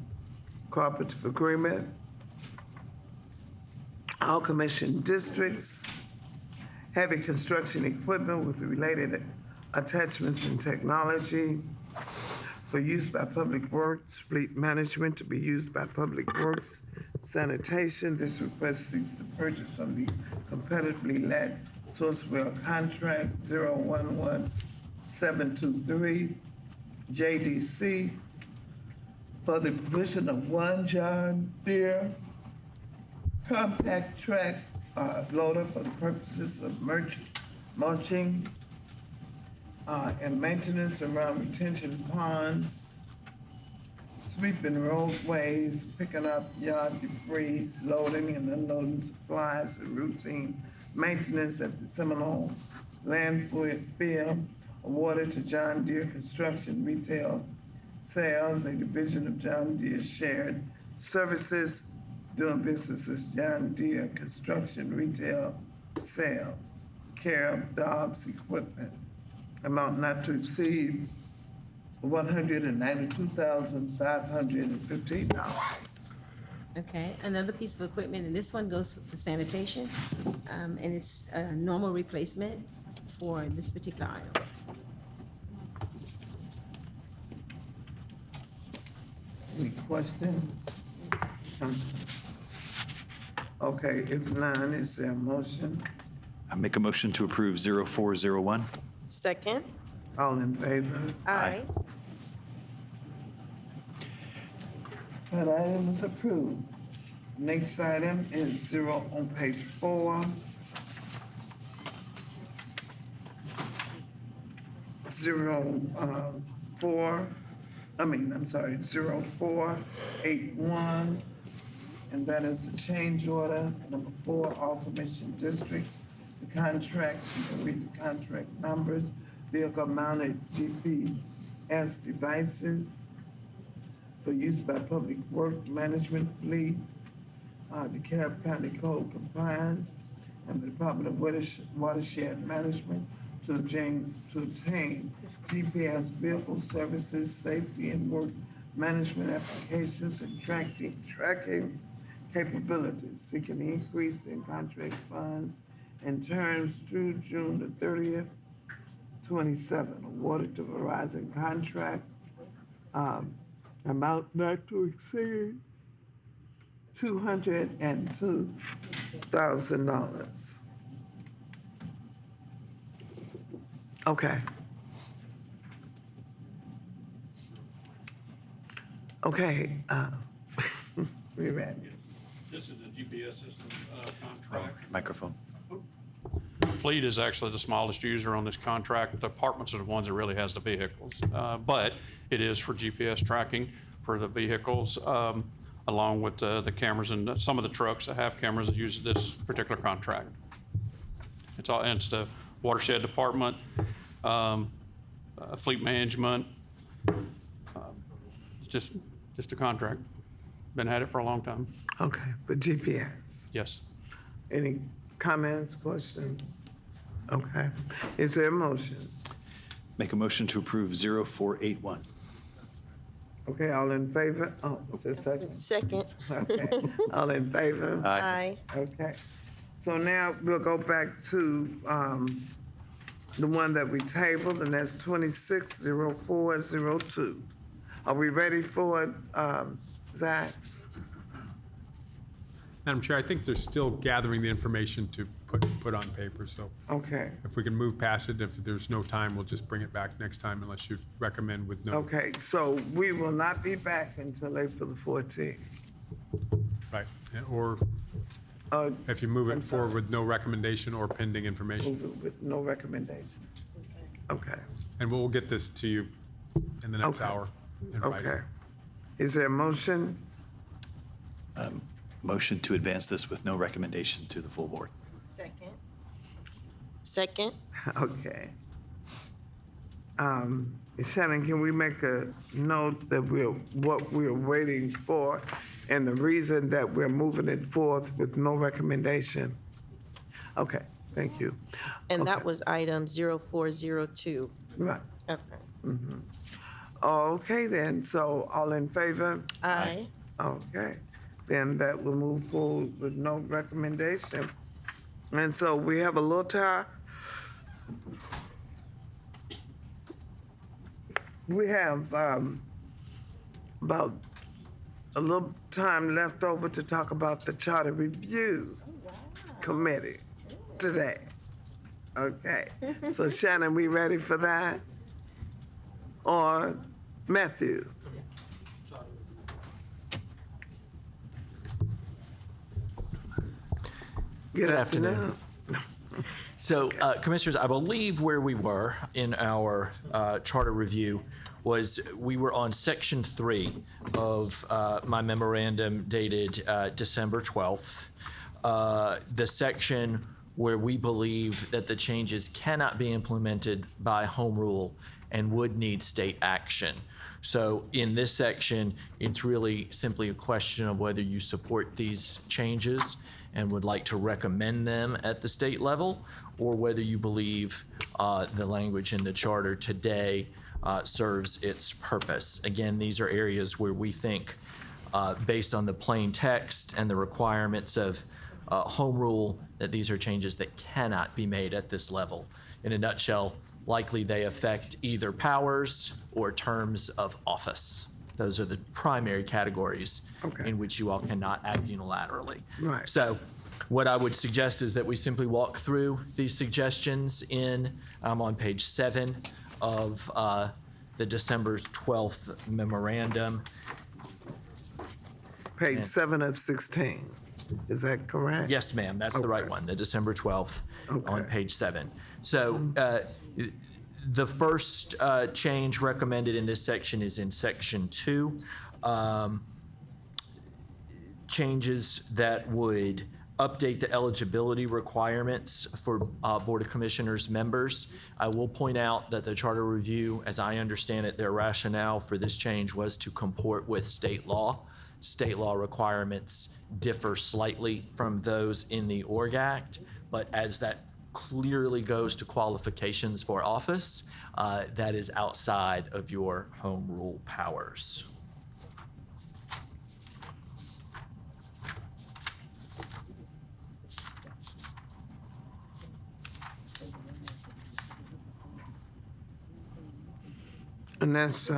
cooperative agreement. All commission districts, heavy construction equipment with related attachments and technology for use by Public Works, fleet management to be used by Public Works, sanitation. This request seeks to purchase from the competitively let Sourcewell contract 011723 JDC for the provision of one John Deere compact track loader for the purposes of mulching and maintenance around retention ponds, sweeping roadways, picking up yard debris, loading and unloading supplies, and routine maintenance at the Seminole landfill, awarded to John Deere Construction Retail Sales, a division of John Deere Shared Services, doing business as John Deere Construction Retail Sales, care of Dobbs Equipment, amount not to exceed $192,515. Okay, another piece of equipment, and this one goes to sanitation, and it's a normal replacement for this particular item. Any questions? Okay, if none, is there a motion? I make a motion to approve 0401. Second? All in favor? Aye. That item is approved. Next item is on page 4. 0481, and that is a change order, number 4, all commission districts. The contract, you can read the contract numbers, vehicle mounted GPS devices for use by public work management fleet, DeKalb County Code Compliance, and the Department of Watershed Management to obtain GPS vehicle services, safety and work management applications, and tracking capabilities, seeking an increase in contract funds and terms through June the 30th, 27. Awarded to Verizon contract, amount not to exceed $202,000. Okay. Okay, we're ready. This is a GPS system contract Microphone. fleet is actually the smallest user on this contract. The departments are the ones that really has the vehicles. But it is for GPS tracking for the vehicles, along with the cameras and some of the trucks that have cameras that use this particular contract. And it's the watershed department, fleet management. It's just a contract. Been at it for a long time. Okay, but GPS. Yes. Any comments, questions? Okay. Is there a motion? Make a motion to approve 0481. Okay, all in favor? Oh, is there a second? Second. Okay, all in favor? Aye. Okay. So now we'll go back to the one that we tabled, and that's 260402. Are we ready for it, Zach? Madam Chair, I think they're still gathering the information to put on paper, so Okay. if we can move past it, if there's no time, we'll just bring it back next time unless you recommend with no. Okay, so we will not be back until April the 14th. Right, or Uh, if you move it forward with no recommendation or pending information. move it with no recommendation. Okay, And we'll get this to you in the next Okay. hour in writing. okay. Is there a motion? Motion to advance this with no recommendation to the full board. Second. Second. Okay. Shannon, can we make a note that what we're waiting for and the reason that we're moving it forth with no recommendation? Okay, thank you. And that Okay. was item 0402. Right. Okay. Okay then, so all in favor? Aye. Okay, then that will move forward with no recommendation. And so we have a little time. We have about a little time left over to talk about the Charter Review Committee today. Okay, so Shannon, we ready for that? Or Matthew? Good afternoon. So, Commissioners, I believe where we were in our charter review was we were on Section 3 of my memorandum dated December 12th. The section where we believe that the changes cannot be implemented by home rule and would need state action. So in this section, it's really simply a question of whether you support these changes and would like to recommend them at the state level, or whether you believe the language in the charter today serves its purpose. Again, these are areas where we think, based on the plain text and the requirements of home rule, that these are changes that cannot be made at this level. In a nutshell, likely they affect either powers or terms of office. Those are the primary categories in which you all cannot act unilaterally. Right. So what I would suggest is that we simply walk through these suggestions on page 7 of the December 12th memorandum. Page 7 of 16. Is that correct? Yes, ma'am, that's the right Okay. one, the December 12th on Okay. page 7. So the first change recommended in this section is in section 2. Changes that would update the eligibility requirements for Board of Commissioners members. I will point out that the charter review, as I understand it, their rationale for this change was to comport with state law. State law requirements differ slightly from those in the Org Act, but as that clearly goes to qualifications for office, that is outside of your home rule powers. And that's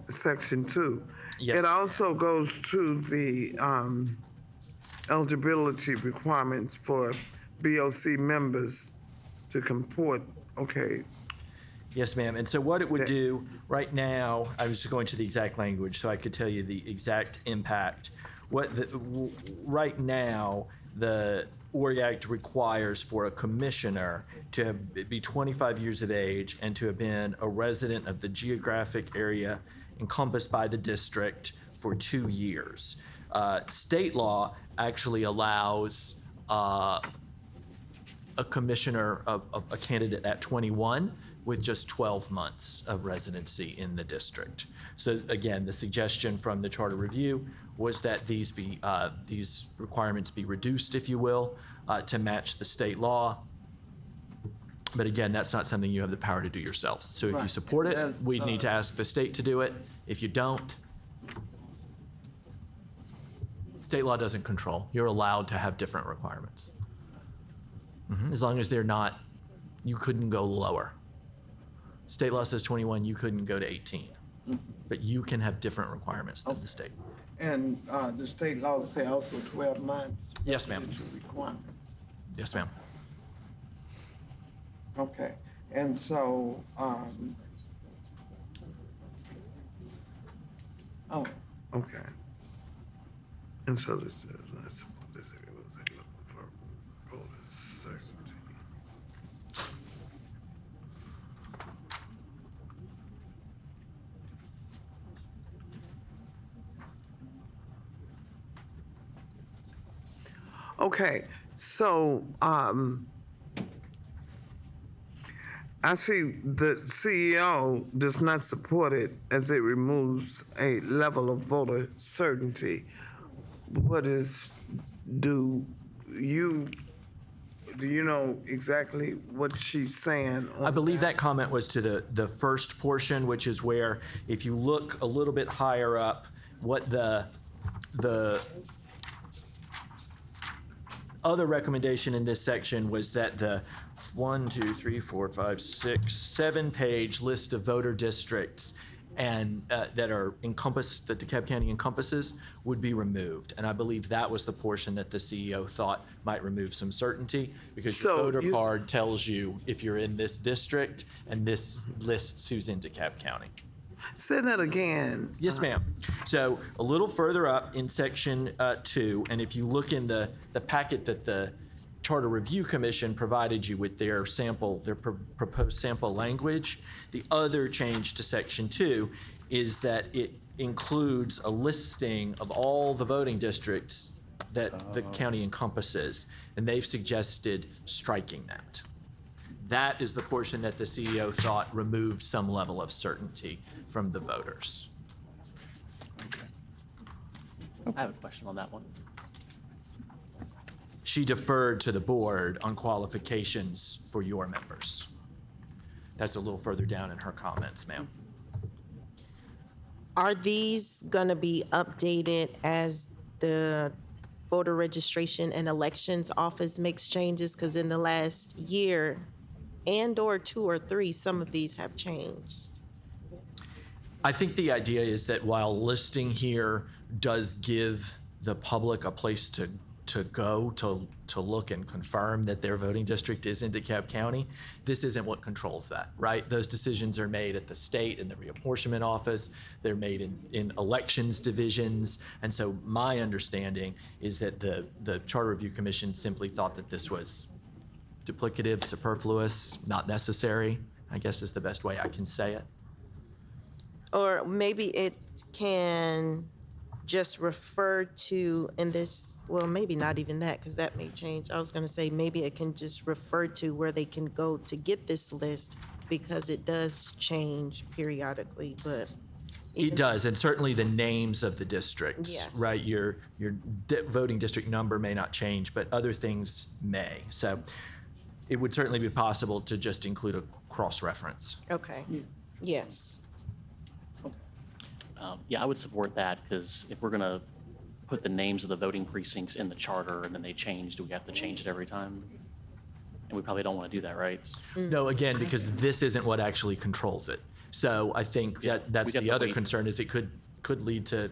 section 2. Yes. It also goes to the eligibility requirements for BOC members to comport. Okay, Yes, ma'am. And so what it would do right now, I was just going to the exact language so I could tell you the exact impact. Right now, the ORG Act requires for a commissioner to be 25 years of age and to have been a resident of the geographic area encompassed by the district for 2 years. State law actually allows a commissioner, a candidate at 21 with just 12 months of residency in the district. So again, the suggestion from the Charter Review was that these requirements be reduced, if you will, to match the state law. But again, that's not something you have the power to do yourselves. So if you Right. support it, That's, we need to ask the state to do it. If you don't, state law doesn't control. You're allowed to have different requirements. As long as they're not, you couldn't go lower. State law says 21, you couldn't go to 18. But you can have different requirements than the state. And the state laws say also 12 months? Yes, ma'am. Requirements. Yes, ma'am. Okay, and so, oh, okay. And so this is, let's support this, it was looking for voter certainty. Okay, so, I see the CEO does not support it as it removes a level of voter certainty. What is, do you know exactly what she's saying on I believe that comment was to the first portion, which is where, if you look a little bit higher up, what the other recommendation in this section was that the 7-page list of voter districts and that are encompassed, that DeKalb County encompasses, would be removed. And I believe that was the portion that the CEO thought might remove some certainty, because your So voter you- card tells you if you're in this district, and this lists who's in DeKalb County. Say that again. Yes, ma'am. So a little further up in section 2, and if you look in the packet that the Charter Review Commission provided you with their sample, their proposed sample language, the other change to section 2 is that it includes a listing of all the voting districts that the county encompasses, and they've suggested striking that. That is the portion that the CEO thought removed some level of certainty from the voters. I have a question on that one. She deferred to the board on qualifications for your members. That's a little further down in her comments, ma'am. Are these gonna be updated as the voter registration and elections office makes changes? Because in the last year and/or 2 or 3, some of these have changed. I think the idea is that while listing here does give the public a place to go to look and confirm that their voting district is in DeKalb County, this isn't what controls that, right? Those decisions are made at the state and the reapportionment office. They're made in elections divisions. And so my understanding is that the Charter Review Commission simply thought that this was duplicative, superfluous, not necessary, I guess is the best way I can say it. Or maybe it can just refer to in this, well, maybe not even that, because that may change. I was gonna say, maybe it can just refer to where they can go to get this list, because it does change periodically, but. It does, and certainly the names of the districts, Yes. right? Your voting district number may not change, but other things may. So it would certainly be possible to just include a cross-reference. Okay, yes. Yeah, I would support that, because if we're gonna put the names of the voting precincts in the charter and then they change, do we have to change it every time? And we probably don't want to do that, right? No, again, because this isn't what actually controls it. So I think Yeah, that's we'd have the to other wait. concern, is it could lead to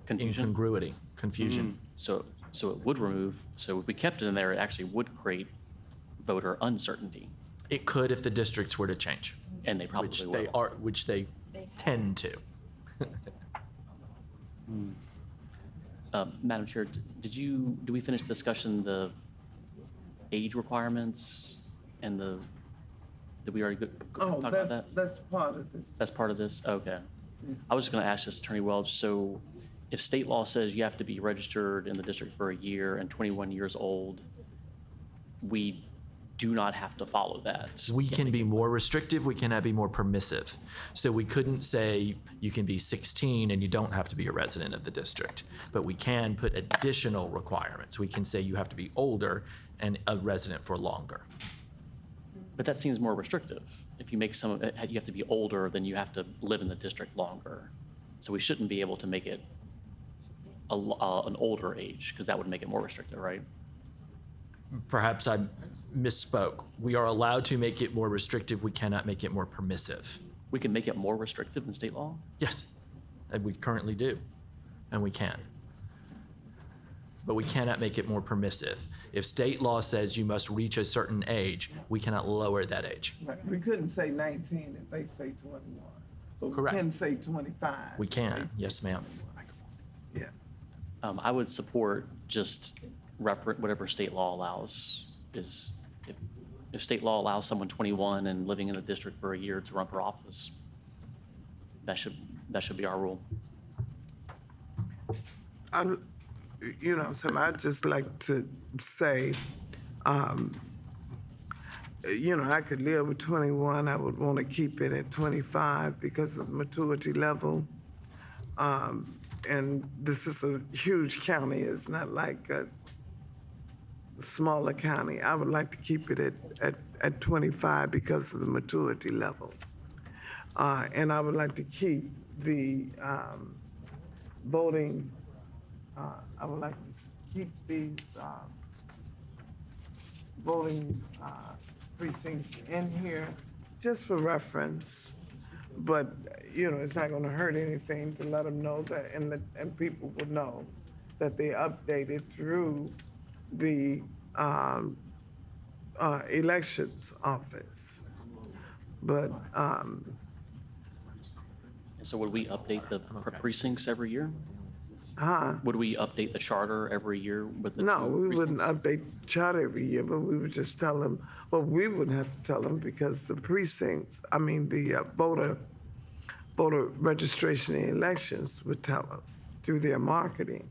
Confusion? incongruity, confusion. So it would remove, so if we kept it in there, it actually would create voter uncertainty, It could if the districts were to change, and they which probably they will. are, which they tend to. Madam Chair, do we finish the discussion, the age requirements and did we already talk about that? That's part of this. That's part of this? Okay. I was just going to ask this, Attorney Welch, so if state law says you have to be registered in the district for a year and 21 years old, we do not have to follow that. We can be more restrictive, we cannot be more permissive. So we couldn't say you can be 16 and you don't have to be a resident of the district, but we can put additional requirements. We can say you have to be older and a resident for longer. But that seems more restrictive. If you make you have to be older, then you have to live in the district longer. So we shouldn't be able to make it an older age, because that would make it more restrictive, right? Perhaps I misspoke. We are allowed to make it more restrictive, we cannot make it more permissive. We can make it more restrictive than state law? Yes, and we currently do, and we can. But we cannot make it more permissive. If state law says you must reach a certain age, we cannot lower that age. Right. We couldn't say 19 if they say 21, but Correct. we can say 25. We can, if they yes, ma'am. say- Yeah. I would support just whatever state law allows. Is if state law allows someone 21 and living in the district for a year to run for office, that should be our rule. I'd just like to say, I could live with 21. I would want to keep it at 25 because of maturity level. And this is a huge county. It's not like a smaller county. I would like to keep it at 25 because of the maturity level. And I would like to keep the voting, I would like to keep these voting precincts in here just for reference. But, it's not gonna hurt anything to let them know that, and people will know that they updated through the elections office. But, So would we update the precincts every year? huh? Would we update the charter every year with the No, two we wouldn't precincts? update the charter every year, but we would just tell them, well, we wouldn't have to tell them because the precincts, the voter registration and elections would tell them through their marketing.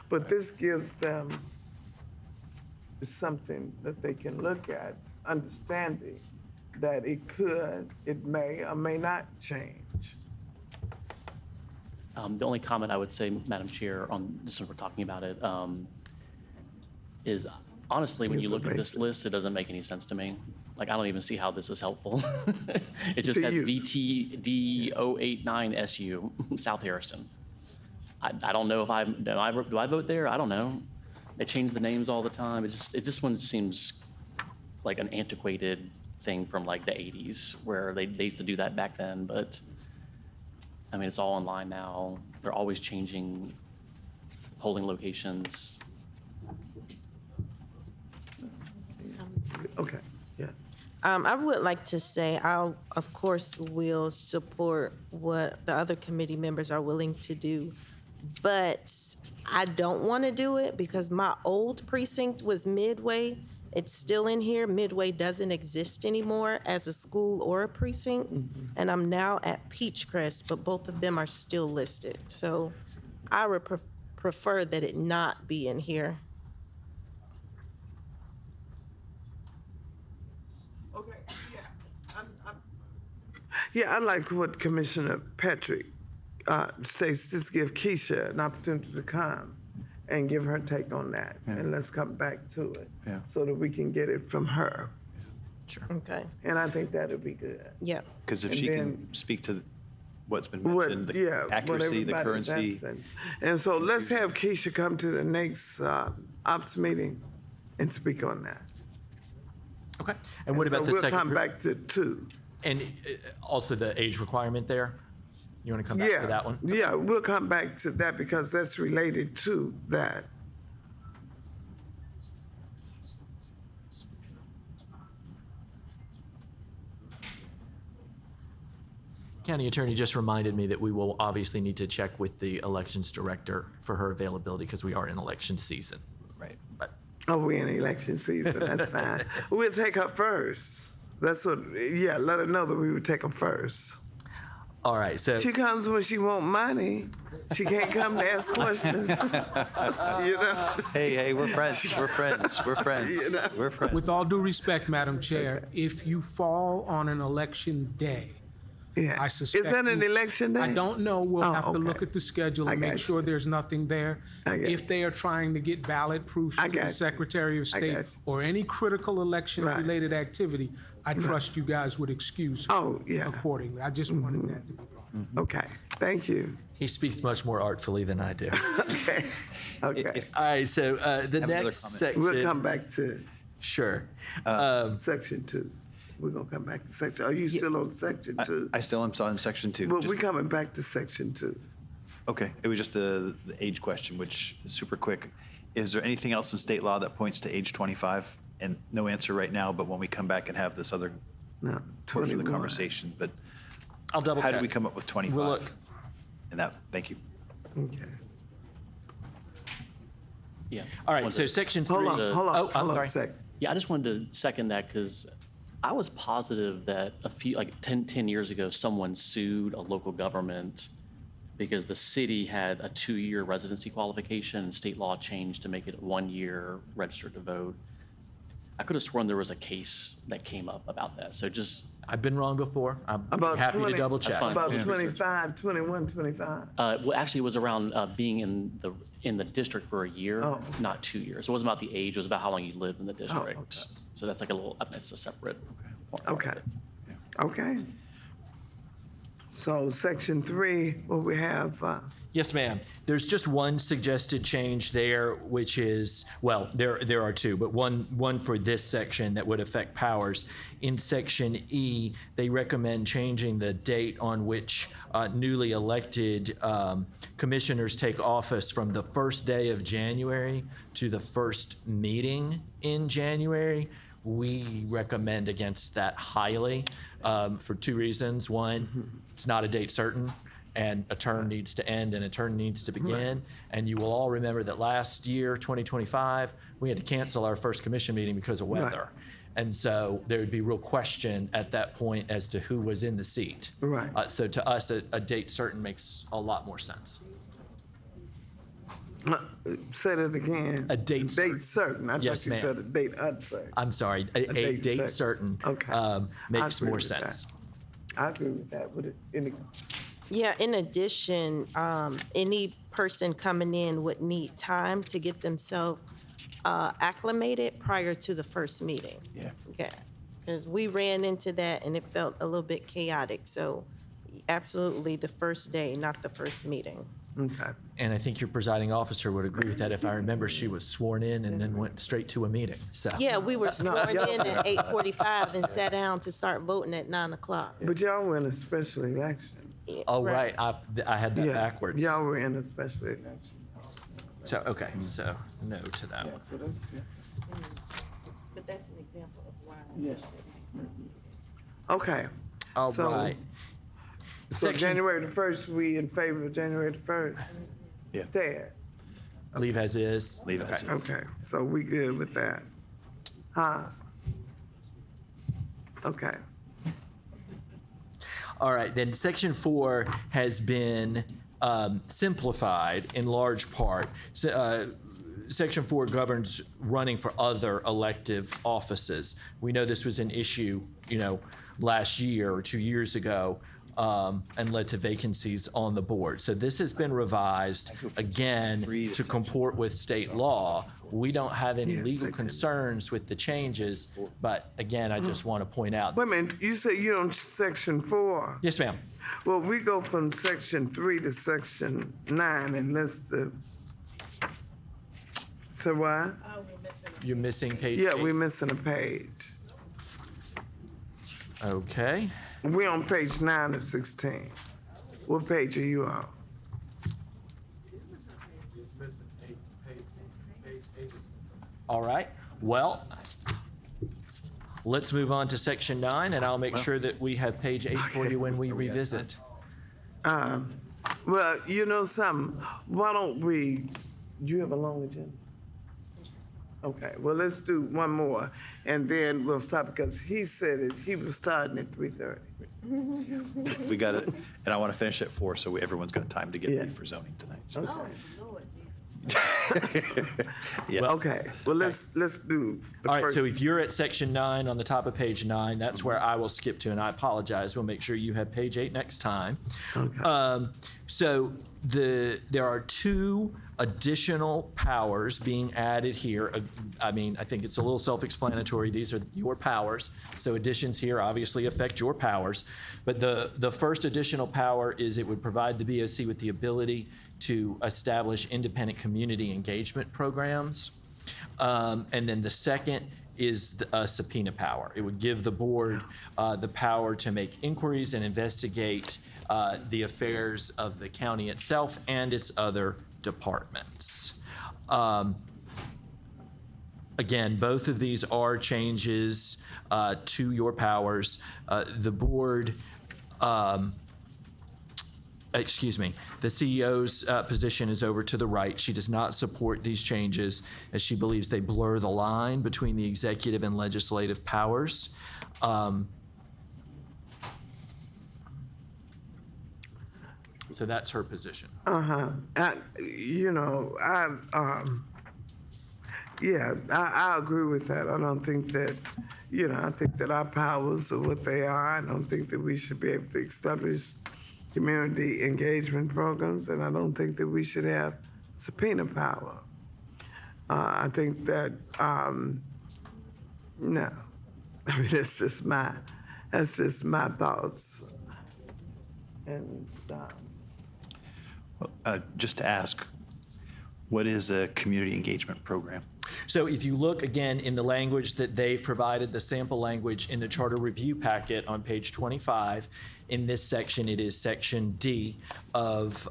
But this gives them something that they can look at, understanding that it may or may not change. The only comment I would say, Madam Chair, on just since we're talking about it, is honestly, when you look at this list, it doesn't make any sense to me. Like, I don't even see how this is helpful. It just To has you. VTD089SU, South Harrison. I don't know if do I vote there? I don't know. They change the names all the time. It just one seems like an antiquated thing from like the 80s, where they used to do that back then, but it's all online now. They're always changing polling locations. Okay, yeah. I would like to say, I, of course, will support what the other committee members are willing to do, but I don't want to do it because my old precinct was Midway. It's still in here. Midway doesn't exist anymore as a school or a precinct, and I'm now at Peachcrest, but both of them are still listed. So I would prefer that it not be in here. Okay, yeah, I like what Commissioner Patrick states. Just give Keisha an opportunity to come and give her take on that, and let's come back to it, Yeah. so that we can get it from her. Okay. And I think that'll be good. Yep. Because if And she then- can speak to what's been What, mentioned, the yeah, what accuracy, the everybody's currency. asking. And so let's have Keisha come to the next ops meeting and speak on that. Okay. And what about the So second we'll come group? back to 2. And also the age requirement there? You want to come back to that one? Yeah, we'll come back to that because that's related to that. County Attorney just reminded me that we will obviously need to check with the elections director for her availability because we are in election season. Right. But Oh, we're in election season, that's fine. We'll take her first. That's what, yeah, let her know that we would take her first. All right, so She comes when she want money. She can't come to ask questions. You know? Hey, we're friends. We're friends. We're friends. You know? We're friends. With all due respect, Madam Chair, if you fall on an election day, Yeah. I suspect. Is that an you- election day? I don't know. We'll Oh, have to okay. look at the schedule and I make got sure there's nothing there. I got If you. they are trying to get ballot proofs I to got the you. Secretary of I State got you. or any critical election-related activity, I trust you guys would excuse Oh, yeah. accordingly. I just wanted that to be brought up. Okay, thank you. he speaks much more artfully than I do. Okay, okay. If- All right, so the Have another next comment. section. We'll come back to Sure. section 2. We're gonna come back to section, are you still on section 2? I still am on section 2. Well, Just- we're coming back to section 2. Okay, it was just the age question, which is super quick. Is there anything else in state law that points to age 25? And no answer right now, but when we come back and have this other No, portion of the 21. conversation, but I'll double how check. did we come up with 25? We'll look. And that, thank you. Okay. Yeah. All right, Wanted so to- section Hold 3. on, Oh, hold I'm on a sorry. sec. Yeah, I just wanted to second that because I was positive that a few, like 10 years ago, someone sued a local government because the city had a 2-year residency qualification and state law changed to make it 1 year registered to vote. I could have sworn there was a case that came up about that. So just, I've been wrong before. I'm About happy 20 to double check. fine. About Yeah. 25, 21, 25. well, actually, it was around being in the district for a year, Oh. not 2 years. It wasn't about the age, it was about how long you lived in the district. okay. So that's like a little, it's a separate. part of Okay, it. okay. So section 3, what we have, Yes, ma'am. There's just one suggested change there, which is, well, there are two, but one for this section that would affect powers. In section E, they recommend changing the date on which newly elected commissioners take office from the first day of January to the first meeting in January. We recommend against that highly for two reasons. One, it's not a date certain, and a term needs to end and a term needs to begin. And you will all remember that last year, 2025, we had to cancel our first commission meeting because of weather. And so there would be real question at that point as to who was in the seat. Right. So to us, a date certain makes a lot more sense. said it again. A date certain. Date certain. I Yes, thought you ma'am. said a date uncertain. I'm sorry, a date certain Okay. I makes agree more with that. sense. I agree with that. Would it, any, Yeah, in addition, any person coming in would need time to get themselves acclimated prior to the first meeting. Yeah. Yeah, because we ran into that and it felt a little bit chaotic. So absolutely the first day, not the first meeting. okay. And I think your presiding officer would agree with that. If I remember, she was sworn in and then went straight to a meeting, so. Yeah, we were sworn in at 8:45 and sat down to start voting at 9:00. But y'all were in a special election. Oh, right, I had that Yeah. backwards. Y'all were in a special election. So, okay, so no to that one. So that's good. But that's an example of why. Okay. All So- right. So Section- January the 1st, we in favor of January the 1st? Yeah. Ted? Leave as is. Leave it as Okay. is. Okay, so we good with that? Huh? Okay. All right, then section 4 has been simplified in large part. Section 4 governs running for other elective offices. We know this was an issue, last year or 2 years ago, and led to vacancies on the board. So this has been revised again to comport with state law. We don't have any Yeah, legal section- concerns with the changes, but again, I just want to point out. Wait a minute, you say you're on section 4? Yes, ma'am. Well, we go from section 3 to section 9 and list the, so why? You're missing page Yeah, 8. we're missing a page. Okay. We're on page 9 of 16. What page are you on? All right. Well, let's move on to section 9, and I'll make sure that we have page 8 for you when we revisit. Well, you know something, why don't we, do you have a long agenda? Okay, well, let's do one more, and then we'll stop, because he said it, he was starting at 3:30. We got it, and I want to finish at 4, so everyone's got time to get Yeah. ready for zoning tonight. So. Well, Okay, well, let's do the all right, first. so if you're at section 9 on the top of page 9, that's where I will skip to, and I apologize. We'll make sure you have page 8 next time. So there are 2 additional powers being added here. I mean, I think it's a little self-explanatory. These are your powers. So additions here obviously affect your powers. But the first additional power is it would provide the BOC with the ability to establish independent community engagement programs. And then the second is a subpoena power. It would give the board the power to make inquiries and investigate the affairs of the county itself and its other departments. Again, both of these are changes to your powers. The board, the CEO's position is over to the right. She does not support these changes as she believes they blur the line between the executive and legislative powers. So that's her position. I agree with that. I don't think that, I think that our powers are what they are. I don't think that we should be able to establish community engagement programs, and I don't think that we should have subpoena power. I think that, no. I mean, that's just my thoughts. And, Just to ask, what is a community engagement program? So if you look again in the language that they've provided, the sample language in the charter review packet on page 25, in this section, it is section D of,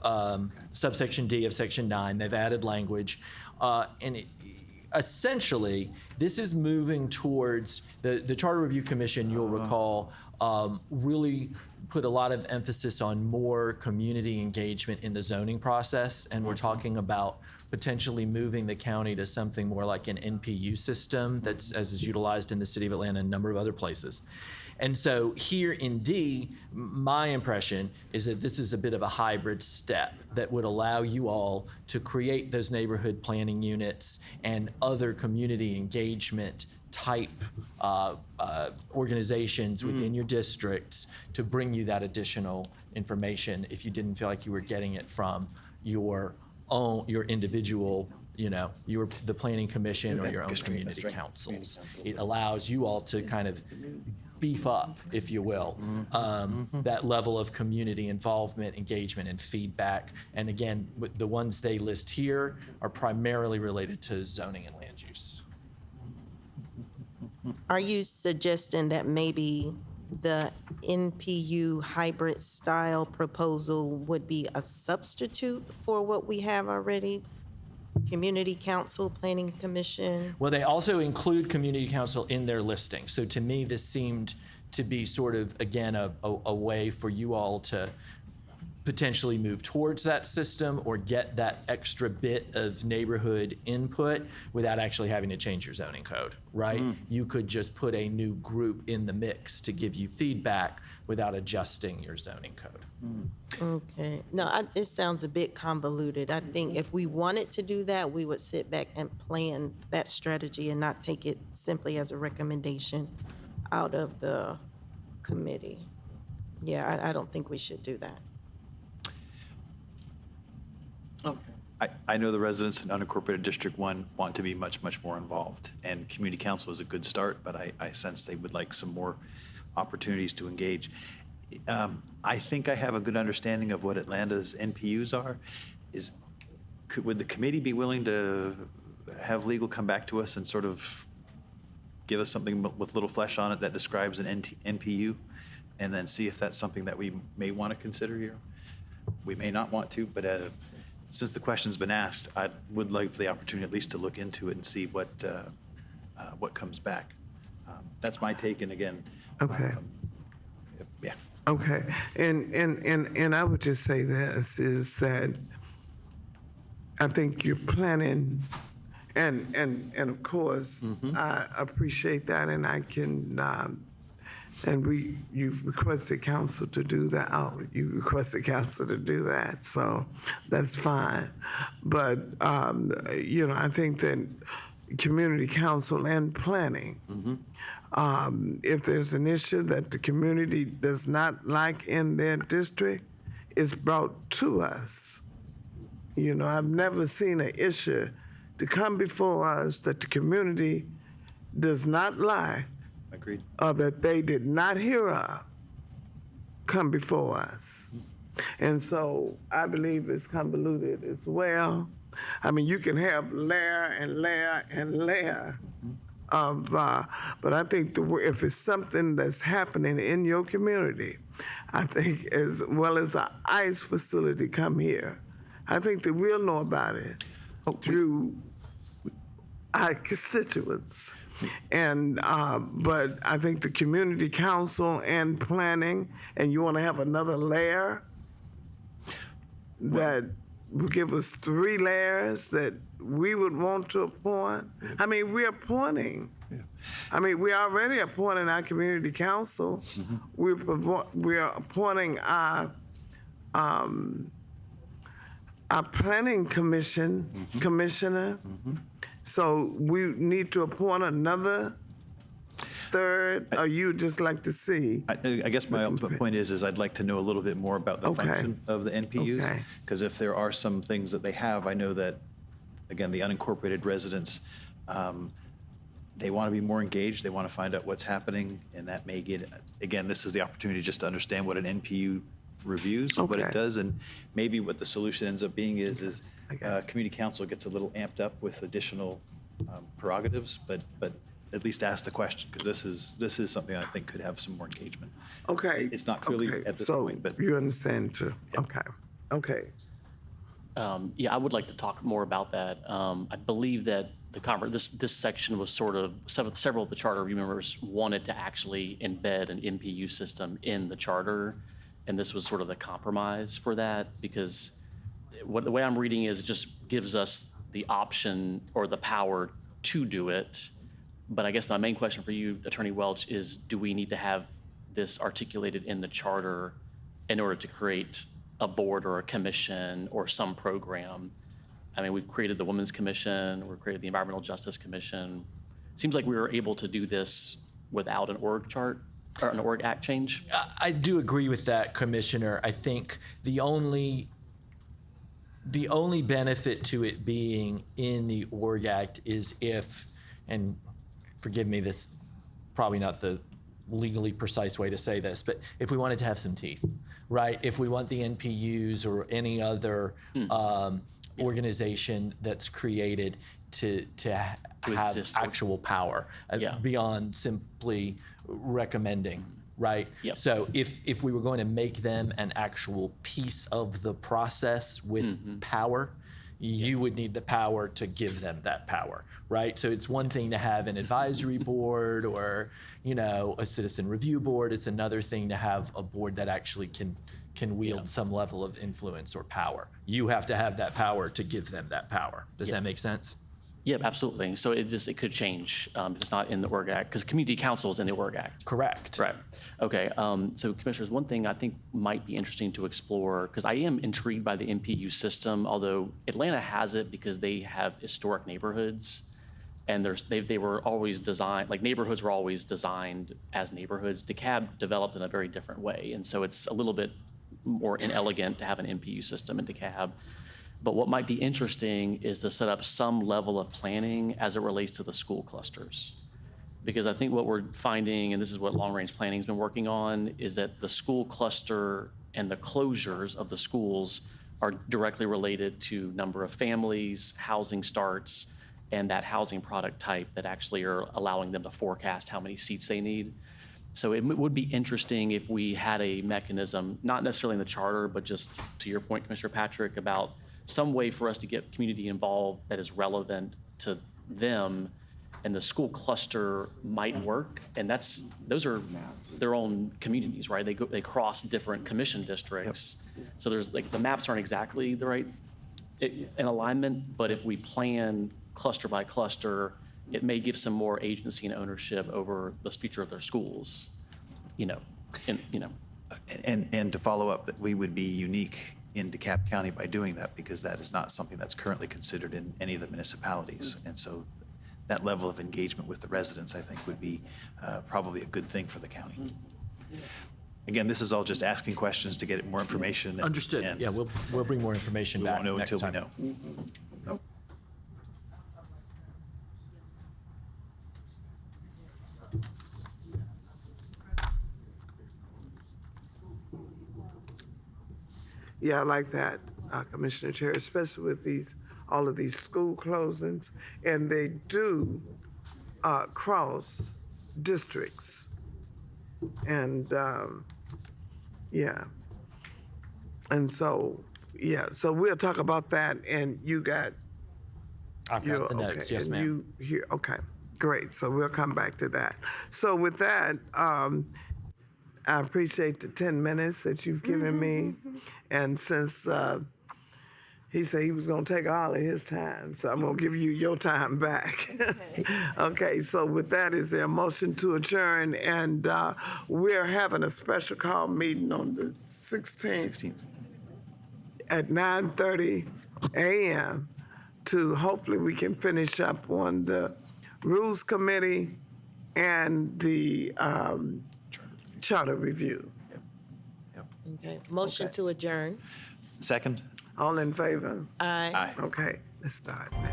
subsection D of section 9. They've added language. Essentially, this is moving towards, the Charter Review Commission, you'll recall, really put a lot of emphasis on more community engagement in the zoning process, and we're talking about potentially moving the county to something more like an NPU system that's as is utilized in the city of Atlanta and a number of other places. And so here in D, my impression is that this is a bit of a hybrid step that would allow you all to create those neighborhood planning units and other community engagement type organizations within your districts to bring you that additional information if you didn't feel like you were getting it from your individual, the planning commission or your own community councils. It allows you all to kind of beef up, if you will, that level of community involvement, engagement, and feedback. And again, the ones they list here are primarily related to zoning and land use. Are you suggesting that maybe the NPU hybrid style proposal would be a substitute for what we have already? Community council, planning commission? Well, they also include community council in their listing. So to me, this seemed to be sort of, again, a way for you all to potentially move towards that system or get that extra bit of neighborhood input without actually having to change your zoning code, right? You could just put a new group in the mix to give you feedback without adjusting your zoning code. Okay. No, it sounds a bit convoluted. I think if we wanted to do that, we would sit back and plan that strategy and not take it simply as a recommendation out of the committee. Yeah, I don't think we should do that. I know the residents in unincorporated District 1 want to be much, much more involved, and community council is a good start, but I sense they would like some more opportunities to engage. I think I have a good understanding of what Atlanta's NPUs are. Would the committee be willing to have legal come back to us and sort of give us something with little flesh on it that describes an NPU, and then see if that's something that we may want to consider here? We may not want to, but since the question's been asked, I would like the opportunity at least to look into it and see what comes back. That's my take, and again, Okay. Yeah. Okay, and I would just say this, is that I think you're planning, And of course, I appreciate that, and I can, you've requested council to do that. Oh, you requested council to do that, so that's fine. But, I think that community council and planning, if there's an issue that the community does not like in their district, it's brought to us. I've never seen an issue to come before us that the community does not like, Agreed. or that they did not hear of, come before us. And so I believe it's convoluted as well. I mean, you can have layer and layer and layer of, but I think if it's something that's happening in your community, I think as well as an ICE facility come here, I think that we'll know about it through our constituents. And, but I think the community council and planning, and you want to have another layer that will give us 3 layers that we would want to appoint. I mean, we're appointing. I mean, we're already appointing our community council. We're appointing our planning commissioner. So we need to appoint another 3rd, or you just like to see? I guess my ultimate point is I'd like to know a little bit more about the function of the NPUs. Okay. Because if there are some things that they have, I know that, again, the unincorporated residents, they want to be more engaged. They want to find out what's happening, and that may get, again, this is the opportunity just to understand what an NPU reviews, what it does, and maybe what the solution ends up being is community council gets a little amped up with additional prerogatives, but at least ask the question, because this is something I think could have some more engagement. Okay. It's not clearly at this point, but you understand too. Yeah. Okay. Yeah, I would like to talk more about that. I believe that this section was sort of, several of the charter review members wanted to actually embed an MPU system in the charter, and this was sort of the compromise for that, because the way I'm reading is it just gives us the option or the power to do it. But I guess my main question for you, Attorney Welch, is do we need to have this articulated in the charter in order to create a board or a commission or some program? I mean, we've created the Women's Commission, we've created the Environmental Justice Commission. Seems like we were able to do this without an org chart or an org act change. I do agree with that, Commissioner. I think the only benefit to it being in the org act is if, and forgive me, this probably not the legally precise way to say this, but if we wanted to have some teeth, right? If we want the NPUs or any other organization that's created to have exist. actual power beyond simply recommending, right? Yep. So if we were going to make them an actual piece of the process with power, you would need the power to give them that power, right? So it's one thing to have an advisory board or, a citizen review board. It's another thing to have a board that actually can wield some level of influence or power. You have to have that power to give them that power. Does that make sense? Yeah, absolutely. So it could change if it's not in the org act, because community council is in the org act. Correct. Right. Okay. So commissioners, one thing I think might be interesting to explore, because I am intrigued by the MPU system, although Atlanta has it because they have historic neighborhoods, and they were always designed, like neighborhoods were always designed as neighborhoods. DeKalb developed in a very different way, and so it's a little bit more inelegant to have an MPU system in DeKalb. But what might be interesting is to set up some level of planning as it relates to the school clusters. Because I think what we're finding, and this is what long-range planning has been working on, is that the school cluster and the closures of the schools are directly related to number of families, housing starts, and that housing product type that actually are allowing them to forecast how many seats they need. So it would be interesting if we had a mechanism, not necessarily in the charter, but just to your point, Commissioner Patrick, about some way for us to get community involved that is relevant to them, and the school cluster might work. And those are their own communities, right? They cross different commission districts. Yep. So there's the maps aren't exactly the right in alignment, but if we plan cluster by cluster, it may give some more agency and ownership over the future of their schools, And to follow up, that we would be unique in DeKalb County by doing that, because that is not something that's currently considered in any of the municipalities. And so that level of engagement with the residents, I think, would be probably a good thing for the county. Again, this is all just asking questions to get more information. Understood. and Yeah, we'll bring more information We back won't know next until we time. know. Yeah, I like that, Commissioner Chair, especially with all of these school closings, and they do cross districts. And, yeah. And so, yeah, so we'll talk about that, and you got I've got the notes, okay, yes, and ma'am. you here, okay, great. So we'll come back to that. So with that, I appreciate the 10 minutes that you've given me. And since he said he was going to take all of his time, so I'm going to give you your time back. Okay, so with that, is there a motion to adjourn? And we're having a special call meeting on the 16th at 9:30 a.m. to hopefully we can finish up on the Rules Committee and the Charter Review. Okay, motion to adjourn. Second? All in favor? Aye. Aye. Okay, let's start now.